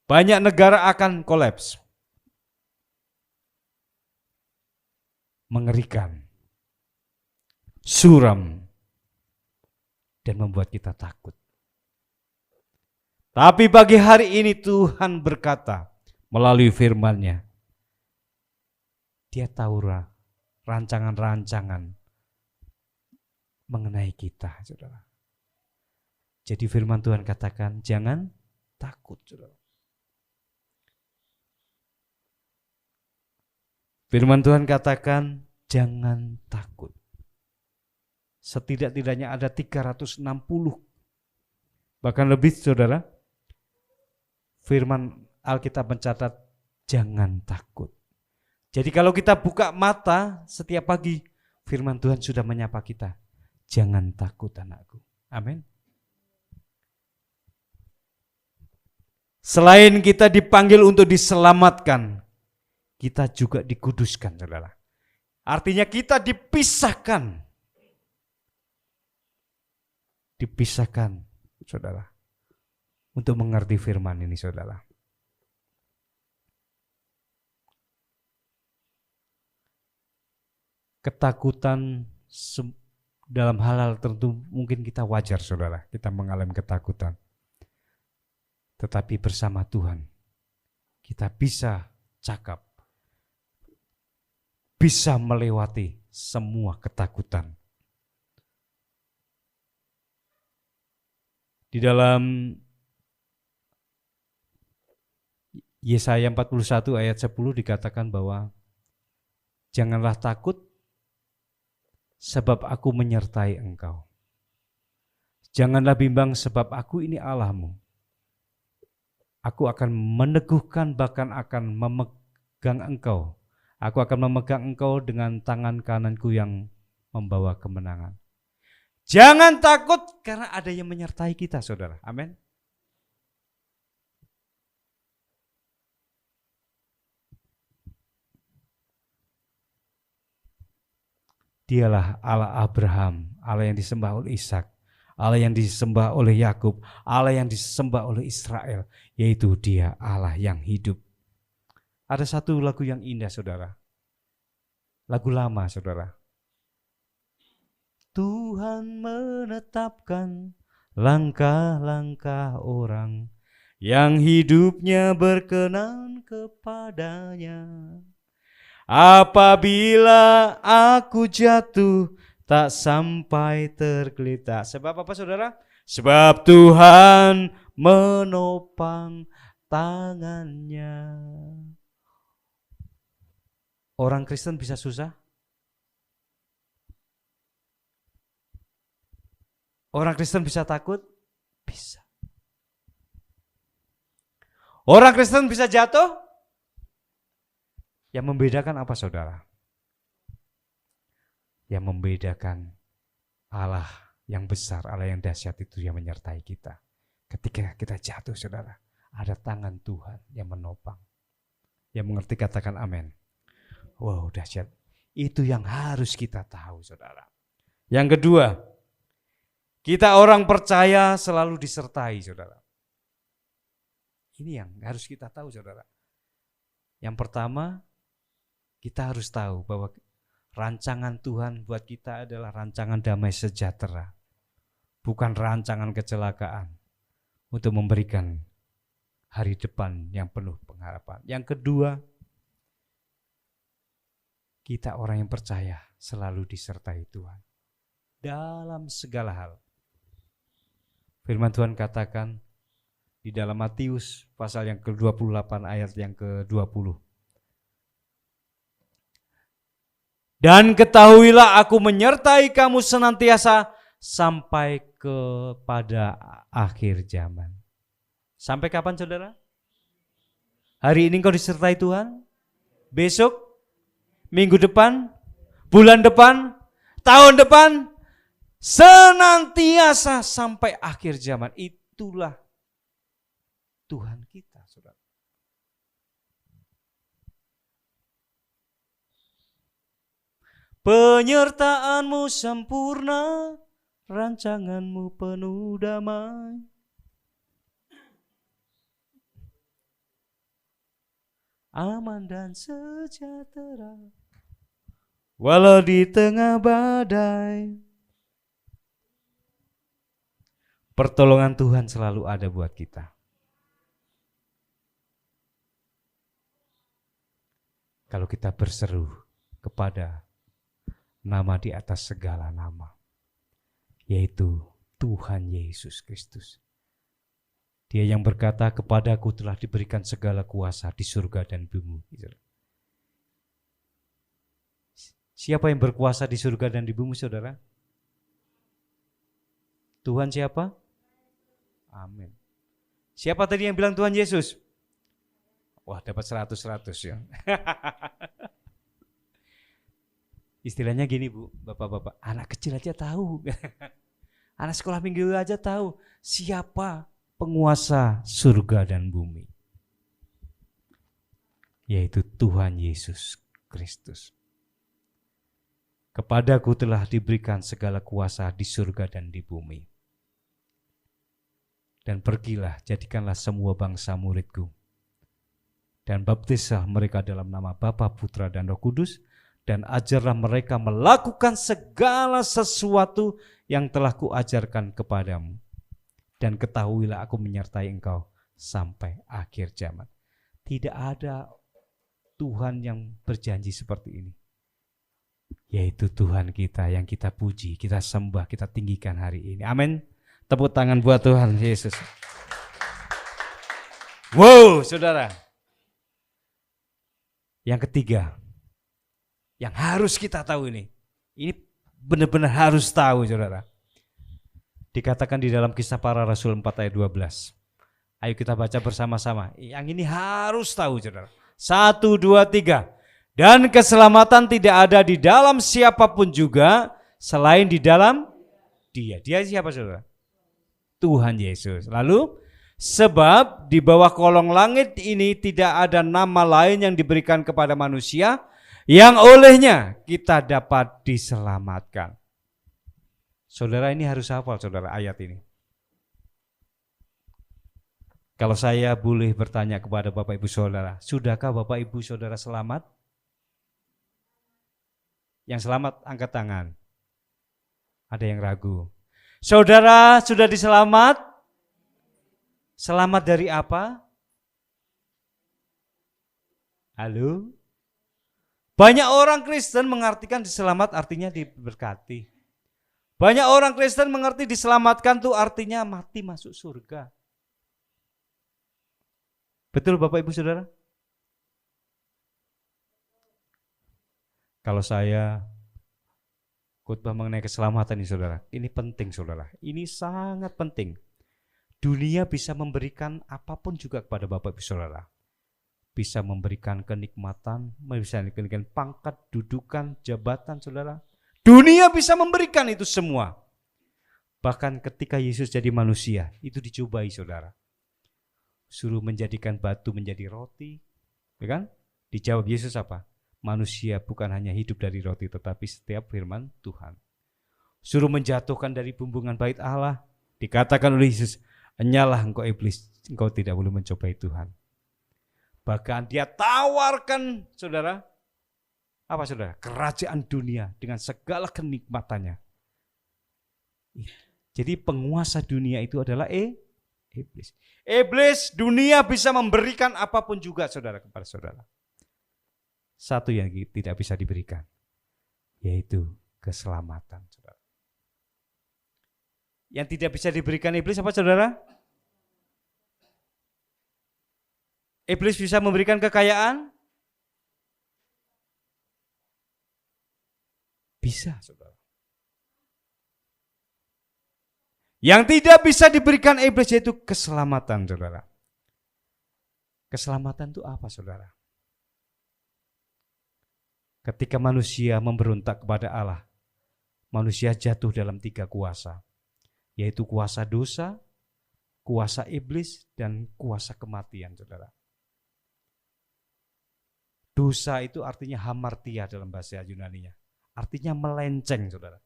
[SPEAKER 3] Banyak negara akan kolaps. Mengerikan, suram, dan membuat kita takut. Tapi pagi hari ini Tuhan berkata melalui firman-Nya, Dia tahu rancangan-rancangan mengenai kita, saudara. Jadi firman Tuhan katakan, jangan takut, saudara. Firman Tuhan katakan, jangan takut. Setidak-tidaknya ada 360, bahkan lebih, saudara. Firman Alkitab mencatat, jangan takut. Jadi kalau kita buka mata setiap pagi, firman Tuhan sudah menyapa kita. Jangan takut, anakku. Amin. Selain kita dipanggil untuk diselamatkan, kita juga dikuduskan, saudara. Artinya kita dipisahkan. Dipisahkan, saudara. Untuk mengerti firman ini, saudara. Ketakutan dalam hal-hal tertentu mungkin kita wajar, saudara. Kita mengalami ketakutan. Tetapi bersama Tuhan kita bisa cakap, bisa melewati semua ketakutan. Di dalam Yesaya 41 ayat 10 dikatakan bahwa janganlah takut sebab aku menyertai engkau. Janganlah bimbang sebab aku ini Allahmu. Aku akan meneguhkan, bahkan akan memegang engkau. Aku akan memegang engkau dengan tangan kananku yang membawa kemenangan. Jangan takut karena ada yang menyertai kita, saudara. Amin. Dialah Allah Abraham, Allah yang disembah oleh Ishak, Allah yang disembah oleh Yakub, Allah yang disembah oleh Israel, yaitu Dia Allah yang hidup. Ada satu lagu yang indah, saudara. Lagu lama, saudara. Tuhan menetapkan langkah-langkah orang yang hidupnya berkenan kepadanya. Apabila aku jatuh, tak sampai tergeletak. Sebab apa, saudara? Sebab Tuhan menopang tangannya. Orang Kristen bisa susah? Orang Kristen bisa takut? Bisa. Orang Kristen bisa jatuh? Yang membedakan apa, saudara? Yang membedakan Allah yang besar, Allah yang dahsyat itu yang menyertai kita. Ketika kita jatuh saudara, ada tangan Tuhan yang menopang. Yang mengerti katakan amin. Wow, dahsyat. Itu yang harus kita tahu saudara. Yang kedua, kita orang percaya selalu disertai saudara. Ini yang harus kita tahu saudara. Yang pertama, kita harus tahu bahwa rancangan Tuhan buat kita adalah rancangan damai sejahtera. Bukan rancangan kecelakaan untuk memberikan hari depan yang penuh pengharapan. Yang kedua, kita orang yang percaya selalu disertai Tuhan dalam segala hal. Firman Tuhan katakan di dalam Matius pasal yang ke-28 ayat yang ke-20. Dan ketahuilah aku menyertai kamu senantiasa sampai kepada akhir zaman. Sampai kapan saudara? Hari ini kau disertai Tuhan? Besok? Minggu depan? Bulan depan? Tahun depan? Senantiasa sampai akhir zaman. Itulah Tuhan kita saudara. Penyertaanmu sempurna, rancanganmu penuh damai. Aman dan sejahtera, walau di tengah badai. Pertolongan Tuhan selalu ada buat kita. Kalau kita berseru kepada nama di atas segala nama, yaitu Tuhan Yesus Kristus. Dia yang berkata, kepadaku telah diberikan segala kuasa di surga dan bumi. Siapa yang berkuasa di surga dan di bumi saudara? Tuhan siapa? Amin. Siapa tadi yang bilang Tuhan Yesus? Wah, dapat 100 ya. Istilahnya gini Bu, bapak-bapak, anak kecil aja tahu. Anak sekolah minggu aja tahu siapa penguasa surga dan bumi. Yaitu Tuhan Yesus Kristus. Kepadaku telah diberikan segala kuasa di surga dan di bumi. Dan pergilah, jadikanlah semua bangsa muridku. Dan baptislah mereka dalam nama Bapa, Putra, dan Roh Kudus. Dan ajarlah mereka melakukan segala sesuatu yang telah kuajarkan kepadamu. Dan ketahuilah aku menyertai engkau sampai akhir zaman. Tidak ada Tuhan yang berjanji seperti ini. Yaitu Tuhan kita yang kita puji, kita sembah, kita tinggikan hari ini. Amin. Tepuk tangan buat Tuhan Yesus. Wow, saudara. Yang ketiga, yang harus kita tahu ini benar-benar harus tahu saudara. Dikatakan di dalam Kisah Para Rasul 4 ayat 12. Ayo kita baca bersama-sama. Yang ini harus tahu saudara. 1, 2, 3. Dan keselamatan tidak ada di dalam siapapun juga selain di dalam Dia. Dia siapa saudara? Tuhan Yesus. Lalu sebab di bawah kolong langit ini tidak ada nama lain yang diberikan kepada manusia yang olehnya kita dapat diselamatkan. Saudara ini harus hafal saudara ayat ini. Kalau saya boleh bertanya kepada Bapak Ibu Saudara, sudahkah Bapak Ibu Saudara selamat? Yang selamat angkat tangan. Ada yang ragu. Saudara sudah diselamat? Selamat dari apa? Halo? Banyak orang Kristen mengartikan diselamat artinya diberkati. Banyak orang Kristen mengerti diselamatkan itu artinya mati masuk surga. Betul Bapak Ibu Saudara? Kalau saya khotbah mengenai keselamatan ini saudara, ini penting saudara, ini sangat penting. Dunia bisa memberikan apapun juga kepada Bapak Ibu Saudara. Bisa memberikan kenikmatan, bisa memberikan pangkat, dudukan, jabatan saudara. Dunia bisa memberikan itu semua. Bahkan ketika Yesus jadi manusia, itu dicobai saudara. Suruh menjadikan batu menjadi roti, ya kan? Dijawab Yesus apa? Manusia bukan hanya hidup dari roti, tetapi setiap firman Tuhan. Suruh menjatuhkan dari bumbungan bait Allah, dikatakan oleh Yesus, enyalah engkau iblis, engkau tidak boleh mencobai Tuhan. Bahkan dia tawarkan saudara, apa saudara? Kerajaan dunia dengan segala kenikmatannya. Jadi penguasa dunia itu adalah iblis. Iblis dunia bisa memberikan apapun juga saudara kepada saudara. Satu yang tidak bisa diberikan, yaitu keselamatan saudara. Yang tidak bisa diberikan iblis apa saudara? Iblis bisa memberikan kekayaan? Bisa saudara. Yang tidak bisa diberikan iblis yaitu keselamatan saudara. Keselamatan itu apa saudara? Ketika manusia memberontak kepada Allah, manusia jatuh dalam 3 kuasa, yaitu kuasa dosa, kuasa iblis, dan kuasa kematian saudara. Dosa itu artinya hamartia dalam bahasa Yunaninya, artinya melenceng saudara.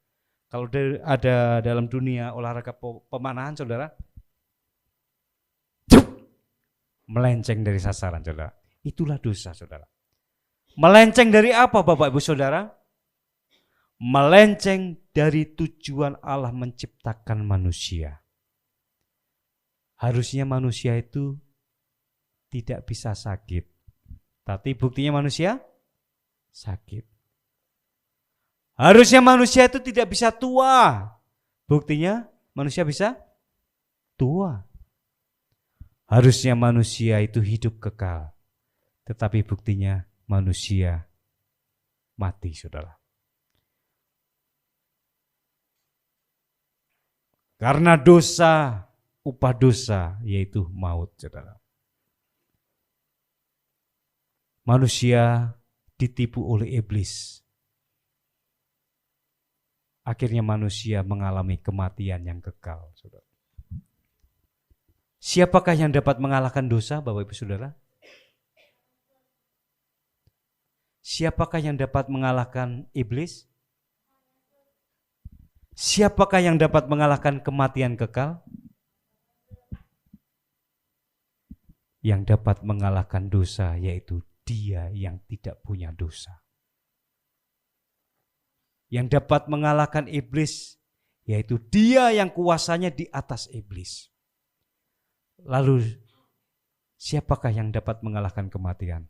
[SPEAKER 3] Kalau ada dalam dunia olahraga pemanahan saudara, melenceng dari sasaran saudara, itulah dosa saudara. Melenceng dari apa Bapak Ibu Saudara? Melenceng dari tujuan Allah menciptakan manusia. Harusnya manusia itu tidak bisa sakit. Tapi buktinya manusia sakit. Harusnya manusia itu tidak bisa tua. Buktinya manusia bisa tua. Harusnya manusia itu hidup kekal. Tetapi buktinya manusia mati saudara. Karena dosa, upah dosa yaitu maut saudara. Manusia ditipu oleh iblis. Akhirnya manusia mengalami kematian yang kekal saudara. Siapakah yang dapat mengalahkan dosa Bapak Ibu Saudara? Siapakah yang dapat mengalahkan iblis? Siapakah yang dapat mengalahkan kematian kekal? Yang dapat mengalahkan dosa yaitu Dia yang tidak punya dosa. Yang dapat mengalahkan iblis yaitu Dia yang kuasanya di atas iblis. Lalu siapakah yang dapat mengalahkan kematian?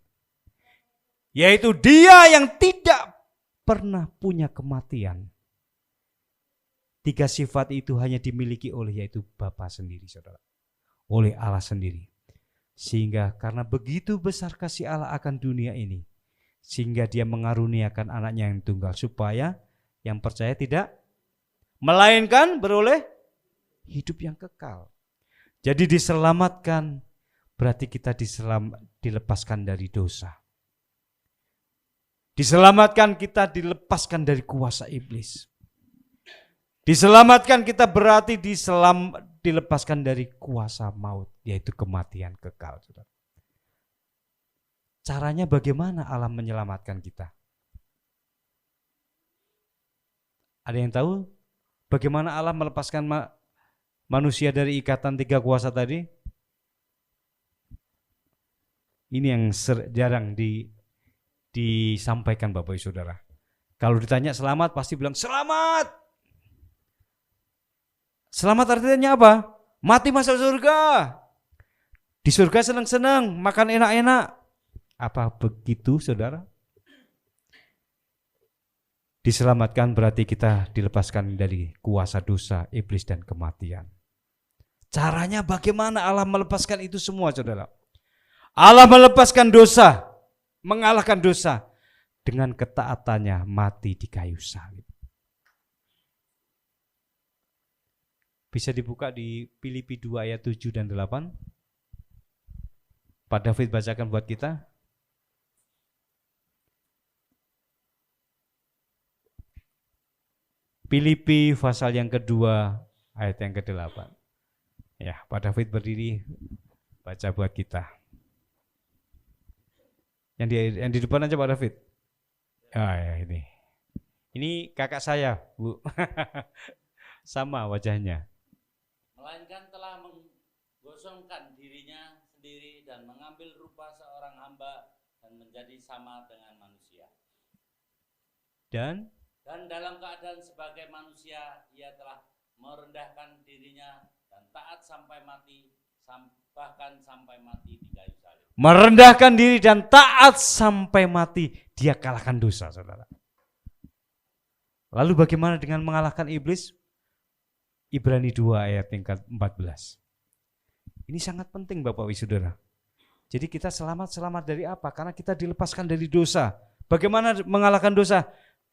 [SPEAKER 3] Yaitu Dia yang tidak pernah punya kematian. 3 sifat itu hanya dimiliki oleh yaitu Bapa sendiri saudara. Oleh Allah sendiri. Sehingga karena begitu besar kasih Allah akan dunia ini, sehingga Dia mengaruniakan anaknya yang tunggal supaya yang percaya tidak melainkan beroleh hidup yang kekal. Jadi diselamatkan berarti kita dilepaskan dari dosa. Diselamatkan kita dilepaskan dari kuasa iblis. Diselamatkan kita berarti dilepaskan dari kuasa maut, yaitu kematian kekal. Caranya bagaimana Allah menyelamatkan kita? Ada yang tahu bagaimana Allah melepaskan manusia dari ikatan 3 kuasa tadi? Ini yang jarang disampaikan Bapak Ibu Saudara. Kalau ditanya selamat pasti bilang selamat. Selamat artinya apa? Mati masuk surga. Di surga senang-senang, makan enak-enak. Apa begitu saudara? Diselamatkan berarti kita dilepaskan dari kuasa dosa, iblis dan kematian. Caranya bagaimana Allah melepaskan itu semua saudara? Allah melepaskan dosa, mengalahkan dosa dengan ketaatannya mati di kayu salib. Bisa dibuka di Filipi 2 ayat 7 dan 8. Pak David bacakan buat kita. Filipi pasal yang kedua ayat yang ke-8. Ya, Pak David berdiri baca buat kita. Yang di depan aja Pak David. Ya ini. Ini kakak saya, Bu. Sama wajahnya.
[SPEAKER 5] Melainkan telah menggosongkan dirinya sendiri dan mengambil rupa seorang hamba dan menjadi sama dengan manusia.
[SPEAKER 3] Dan
[SPEAKER 5] dalam keadaan sebagai manusia ia telah merendahkan dirinya dan taat sampai mati, bahkan sampai mati di kayu salib.
[SPEAKER 3] Merendahkan diri dan taat sampai mati, dia kalahkan dosa, saudara. Lalu bagaimana dengan mengalahkan iblis? Ibrani 2 ayat yang ke-14. Ini sangat penting Bapak Ibu Saudara. Jadi kita selamat dari apa? Karena kita dilepaskan dari dosa. Bagaimana mengalahkan dosa?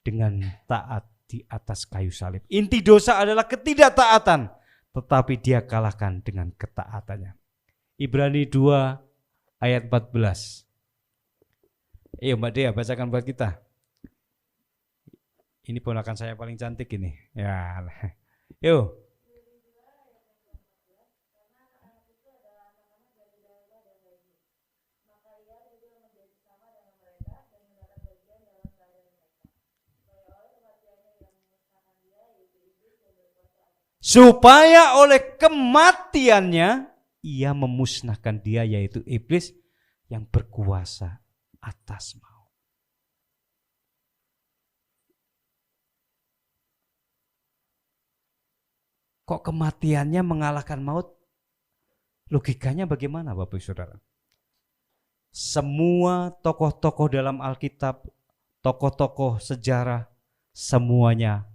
[SPEAKER 3] Dengan taat di atas kayu salib. Inti dosa adalah ketidaktaatan, tetapi dia kalahkan dengan ketaatannya. Ibrani 2 ayat 14. Ayo Mbak Dea bacakan buat kita. Ini ponakan saya paling cantik ini. Ya. Yuk. Supaya oleh kematiannya ia memusnahkan dia, yaitu iblis yang berkuasa atas maut. Kok kematiannya mengalahkan maut? Logikanya bagaimana Bapak Ibu Saudara? Semua tokoh-tokoh dalam Alkitab, tokoh-tokoh sejarah, semuanya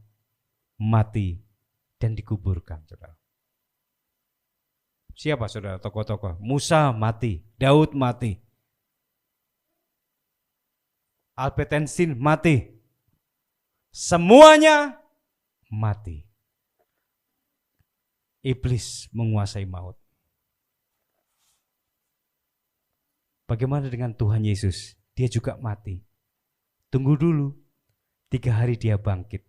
[SPEAKER 3] mati dan dikuburkan, saudara. Siapa saudara tokoh-tokoh? Musa mati, Daud mati, Albert Einstein mati, semuanya mati. Iblis menguasai maut. Bagaimana dengan Tuhan Yesus? Dia juga mati. Tunggu dulu, 3 hari dia bangkit.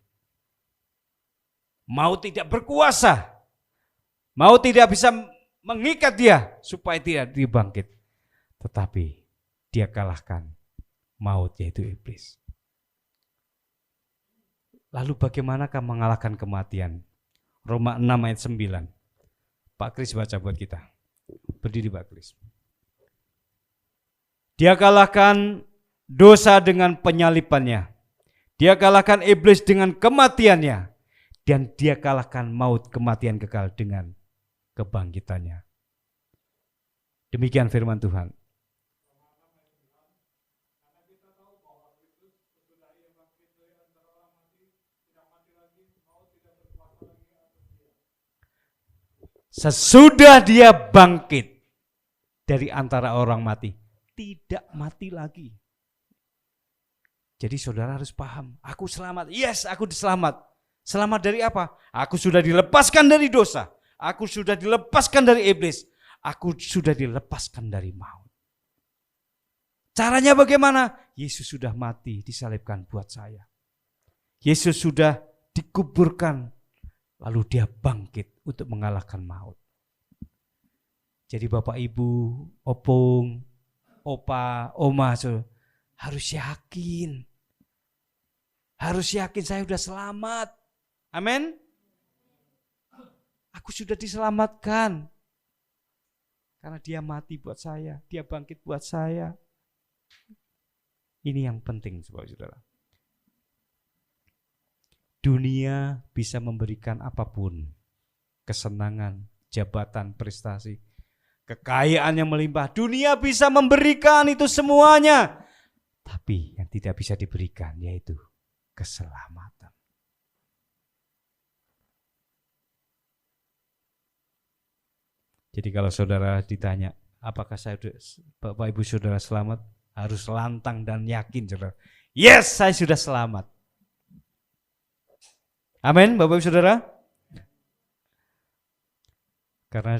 [SPEAKER 3] Maut tidak berkuasa. Maut tidak bisa mengikat dia supaya tidak dibangkit. Tetapi dia kalahkan maut, yaitu iblis. Lalu bagaimanakah mengalahkan kematian? Roma 6 ayat 9. Pak Kris baca buat kita. Berdiri Pak Kris. Dia kalahkan dosa dengan penyalipannya. Dia kalahkan iblis dengan kematiannya. Dan dia kalahkan maut, kematian kekal dengan kebangkitannya. Demikian firman Tuhan. Sesudah dia bangkit dari antara orang mati, tidak mati lagi. Jadi saudara harus paham, aku selamat. Yes, aku selamat. Selamat dari apa? Aku sudah dilepaskan dari dosa. Aku sudah dilepaskan dari iblis. Aku sudah dilepaskan dari maut. Caranya bagaimana? Yesus sudah mati, disalibkan buat saya. Yesus sudah dikuburkan, lalu dia bangkit untuk mengalahkan maut. Jadi Bapak Ibu, opung, opa, oma, harus yakin. Harus yakin saya sudah selamat. Amin. Aku sudah diselamatkan. Karena dia mati buat saya, dia bangkit buat saya. Ini yang penting saudara. Dunia bisa memberikan apapun. Kesenangan, jabatan, prestasi, kekayaan yang melimpah. Dunia bisa memberikan itu semuanya. Tapi yang tidak bisa diberikan yaitu keselamatan. Jadi kalau saudara ditanya, apakah saya Bapak Ibu saudara selamat? Harus lantang dan yakin saudara. Yes, saya sudah selamat. Amin Bapak Ibu saudara. Karena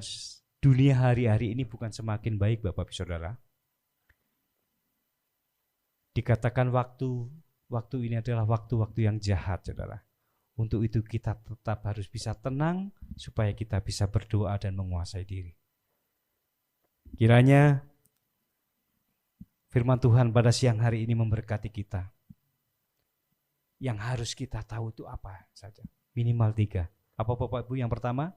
[SPEAKER 3] dunia hari-hari ini bukan semakin baik Bapak Ibu saudara. Dikatakan waktu ini adalah waktu-waktu yang jahat saudara. Untuk itu kita tetap harus bisa tenang, supaya kita bisa berdoa dan menguasai diri. Kiranya firman Tuhan pada siang hari ini memberkati kita. Yang harus kita tahu itu apa saja? Minimal 3. Apa Bapak Ibu? Yang pertama,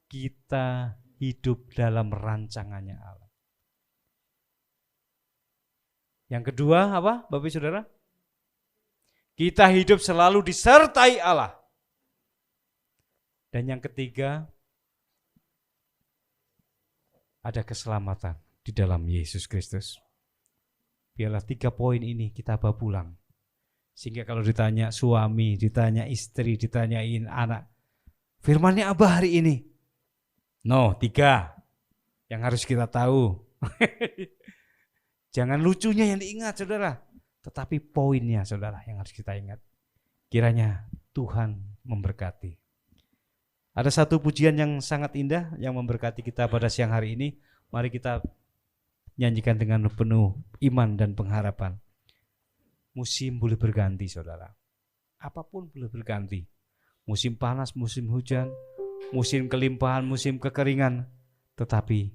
[SPEAKER 3] kita hidup dalam rancangannya Allah. Yang kedua apa Bapak Ibu Saudara? Kita hidup selalu disertai Allah. Dan yang ketiga, ada keselamatan di dalam Yesus Kristus. Biarlah 3 poin ini kita bawa pulang. Sehingga kalau ditanya suami, ditanya istri, ditanyain anak, firmannya apa hari ini? No, 3 yang harus kita tahu. Jangan lucunya yang diingat saudara, tetapi poinnya saudara yang harus kita ingat. Kiranya Tuhan memberkati. Ada satu pujian yang sangat indah yang memberkati kita pada siang hari ini. Mari kita nyanyikan dengan penuh iman dan pengharapan. Musim boleh berganti saudara. Apapun boleh berganti. Musim panas, musim hujan, musim kelimpahan, musim kekeringan. Tetapi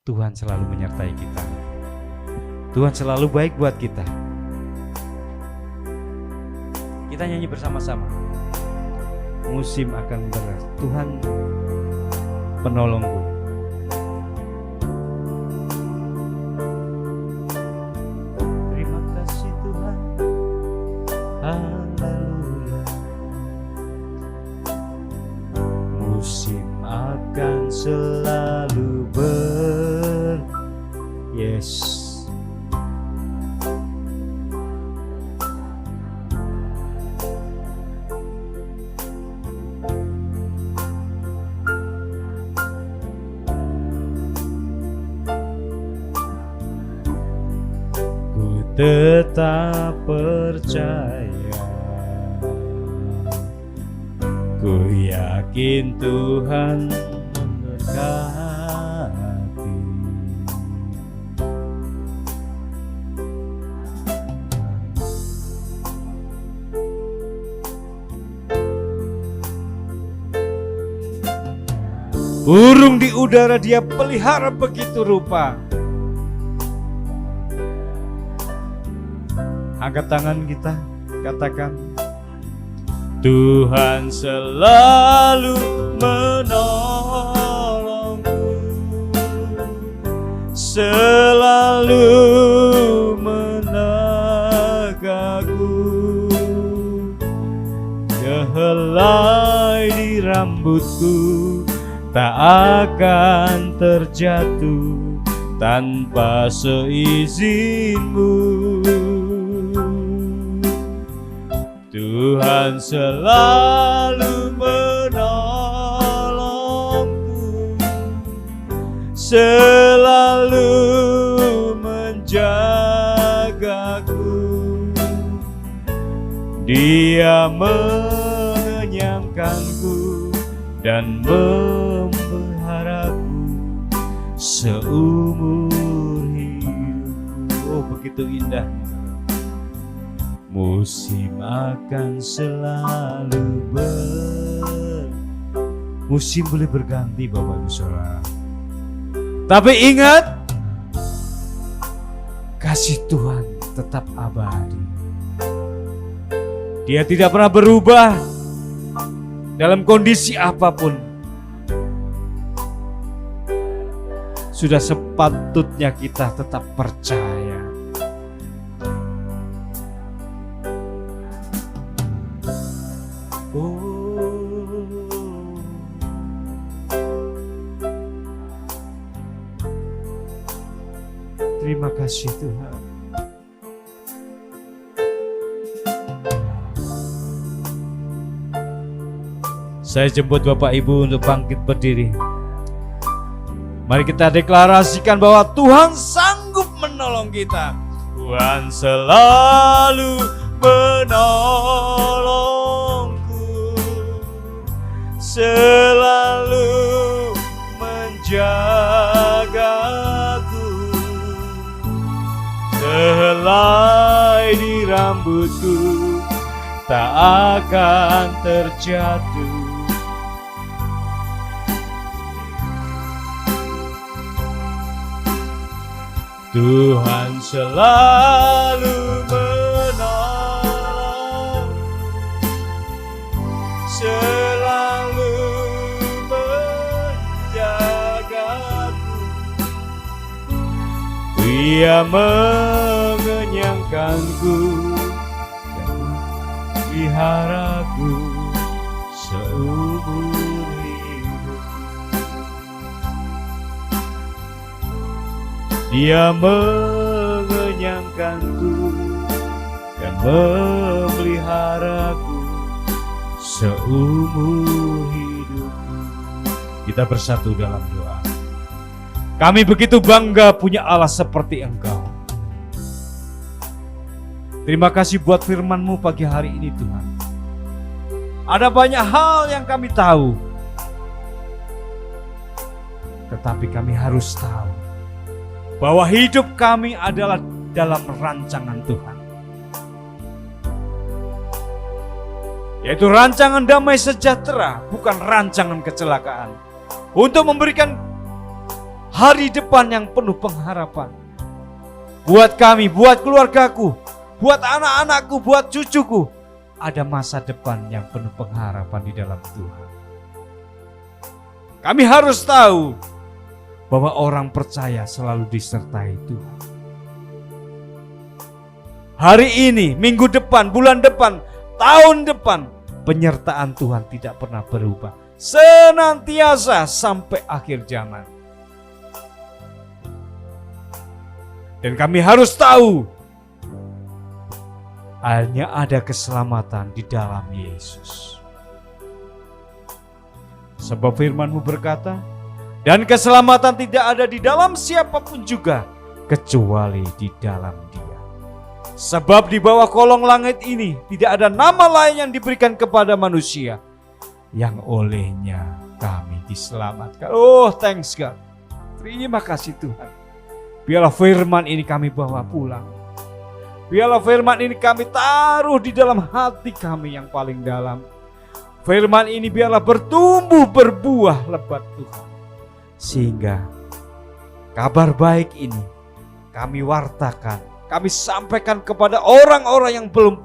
[SPEAKER 3] Tuhan selalu menyertai kita. Tuhan selalu baik buat kita. Kita nyanyi bersama-sama. Musim akan beras. Tuhan penolongku. Terima kasih Tuhan. Haleluya. Musim akan selalu Yes. Tetap percaya, ku yakin Tuhan memberkati. Burung di udara Dia pelihara begitu rupa. Angkat tangan kita, katakan, Tuhan selalu menolongku, selalu menegakku, kehelai di rambutku tak akan terjatuh tanpa seizinmu. Tuhan selalu menolongku, selalu menjagaku. Dia mengenyangkanku dan memeliharaku seumur hidupku. Oh, begitu indah. Musim akan selalu musim boleh berganti Bapak Ibu Saudara. Tapi ingat, kasih Tuhan tetap abadi. Dia tidak pernah berubah dalam kondisi apapun. Sudah sepatutnya kita tetap percaya. Terima kasih Tuhan. Saya jemput Bapak Ibu untuk bangkit berdiri. Mari kita deklarasikan bahwa Tuhan sanggup menolong kita. Tuhan selalu menolongku, selalu menjagaku, helai di rambutku tak akan terjatuh. Tuhan selalu menolong, selalu menjagaku. Dia mengenyangkanku dan meliharaku seumur hidup. Dia mengenyangkanku dan memeliharaku seumur hidupku. Kita bersatu dalam doa. Kami begitu bangga punya Allah seperti Engkau. Terima kasih buat firman-Mu pagi hari ini Tuhan. Ada banyak hal yang kami tahu, tetapi kami harus tahu bahwa hidup kami adalah dalam rancangan Tuhan. Yaitu rancangan damai sejahtera, bukan rancangan kecelakaan. Untuk memberikan hari depan yang penuh pengharapan. Buat kami, buat keluargaku, buat anak-anakku, buat cucuku. Ada masa depan yang penuh pengharapan di dalam Tuhan. Kami harus tahu bahwa orang percaya selalu disertai Tuhan. Hari ini, minggu depan, bulan depan, tahun depan, penyertaan Tuhan tidak pernah berubah. Senantiasa sampai akhir zaman. Dan kami harus tahu, hanya ada keselamatan di dalam Yesus. Sebab firman-Mu berkata, dan keselamatan tidak ada di dalam siapapun juga, kecuali di dalam Dia. Sebab di bawah kolong langit ini tidak ada nama lain yang diberikan kepada manusia, yang olehnya kami diselamatkan. Oh, thanks God. Terima kasih Tuhan. Biarlah firman ini kami bawa pulang. Biarlah firman ini kami taruh di dalam hati kami yang paling dalam. Firman ini biarlah bertumbuh berbuah lebat Tuhan. Sehingga kabar baik ini kami wartakan, kami sampaikan kepada orang-orang yang belum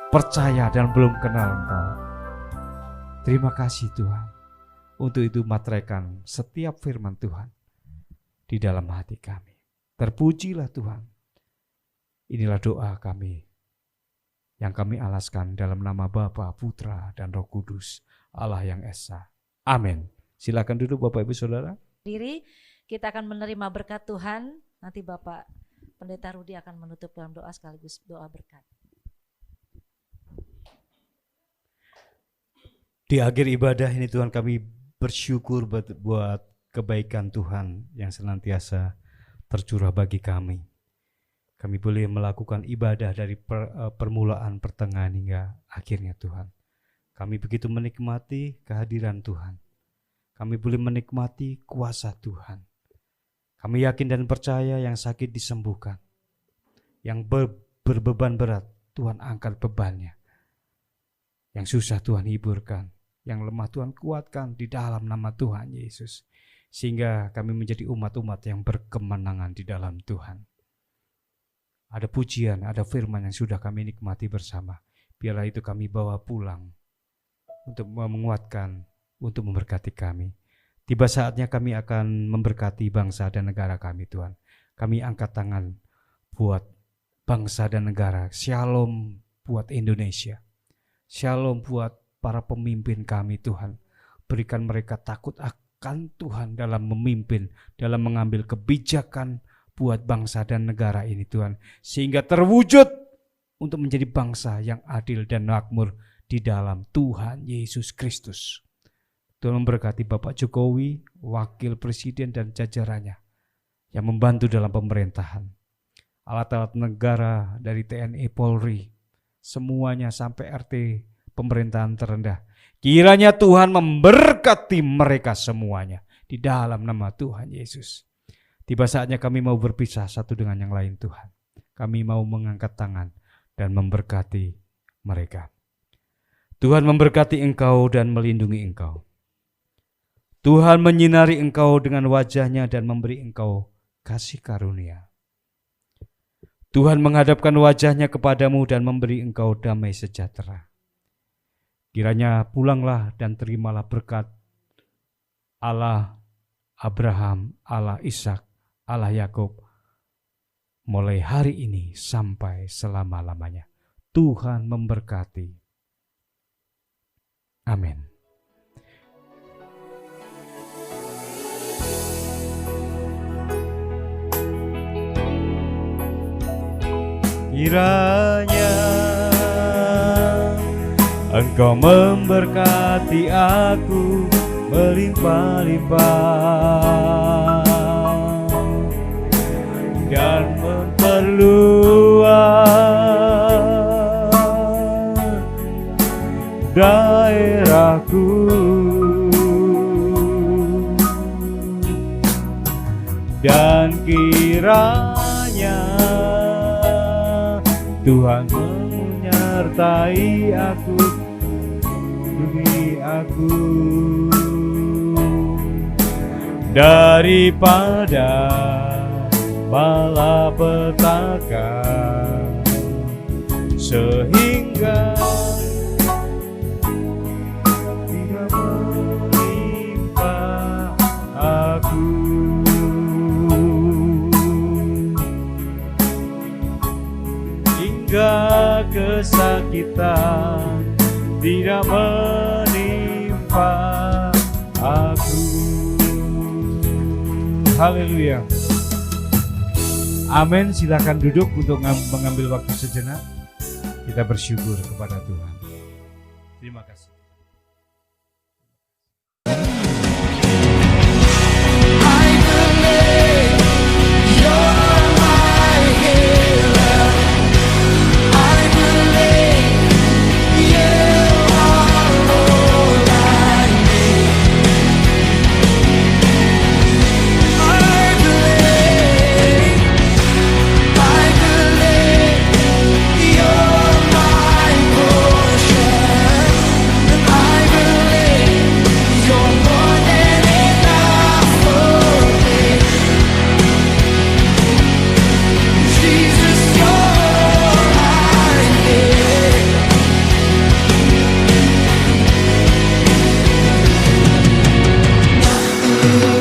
[SPEAKER 3] percaya dan belum kenal Engkau. Terima kasih Tuhan. Untuk itu materaikan setiap firman Tuhan di dalam hati kami. Terpujilah Tuhan. Inilah doa kami yang kami alaskan dalam nama Bapa, Putra, dan Roh Kudus, Allah yang Esa. Amin. Silakan duduk Bapak Ibu Saudara.
[SPEAKER 1] Diri, kita akan menerima berkat Tuhan. Nanti Bapak Pendeta Rudi akan menutup dalam doa sekaligus doa berkat.
[SPEAKER 3] Di akhir ibadah ini Tuhan kami bersyukur buat kebaikan Tuhan yang senantiasa tercurah bagi kami. Kami boleh melakukan ibadah dari permulaan, pertengahan hingga akhirnya Tuhan. Kami begitu menikmati kehadiran Tuhan. Kami boleh menikmati kuasa Tuhan. Kami yakin dan percaya yang sakit disembuhkan. Yang berbeban berat, Tuhan angkat bebannya. Yang susah Tuhan hiburkan. Yang lemah Tuhan kuatkan di dalam nama Tuhan Yesus. Sehingga kami menjadi umat-umat yang berkemenangan di dalam Tuhan. Ada pujian, ada firman yang sudah kami nikmati bersama. Biarlah itu kami bawa pulang untuk menguatkan, untuk memberkati kami. Tiba saatnya kami akan memberkati bangsa dan negara kami Tuhan. Kami angkat tangan buat bangsa dan negara. Shalom buat Indonesia. Shalom buat para pemimpin kami Tuhan. Berikan mereka takut akan Tuhan dalam memimpin, dalam mengambil kebijakan buat bangsa dan negara ini Tuhan. Sehingga terwujud untuk menjadi bangsa yang adil dan makmur di dalam Tuhan Yesus Kristus. Tuhan memberkati Bapak Jokowi, Wakil Presiden dan jajarannya yang membantu dalam pemerintahan. Alat-alat negara dari TNI, Polri, semuanya sampai RT pemerintahan terendah. Kiranya Tuhan memberkati mereka semuanya di dalam nama Tuhan Yesus. Tiba saatnya kami mau berpisah satu dengan yang lain Tuhan. kami mau mengangkat tangan dan memberkati mereka. Tuhan memberkati engkau dan melindungi engkau. Tuhan menyinari engkau dengan wajah-Nya dan memberi engkau kasih karunia. Tuhan menghadapkan wajah-Nya kepadamu dan memberi engkau damai sejahtera. Kiranya pulanglah dan terimalah berkat Allah Abraham, Allah Ishak, Allah Yakub, mulai hari ini sampai selama-lamanya. Tuhan memberkati. Amin. Kiranya Engkau memberkati aku melimpah-limpah dan memperluas daerahku, dan kiranya Tuhan menyertai aku demi aku daripada malapetaka, sehingga tidak menimpa aku. Hingga kesakitan tidak menimpa aku. Haleluya. Amin. Silakan duduk untuk mengambil waktu sejenak. Kita bersyukur kepada Tuhan. Terima kasih.
[SPEAKER 6] You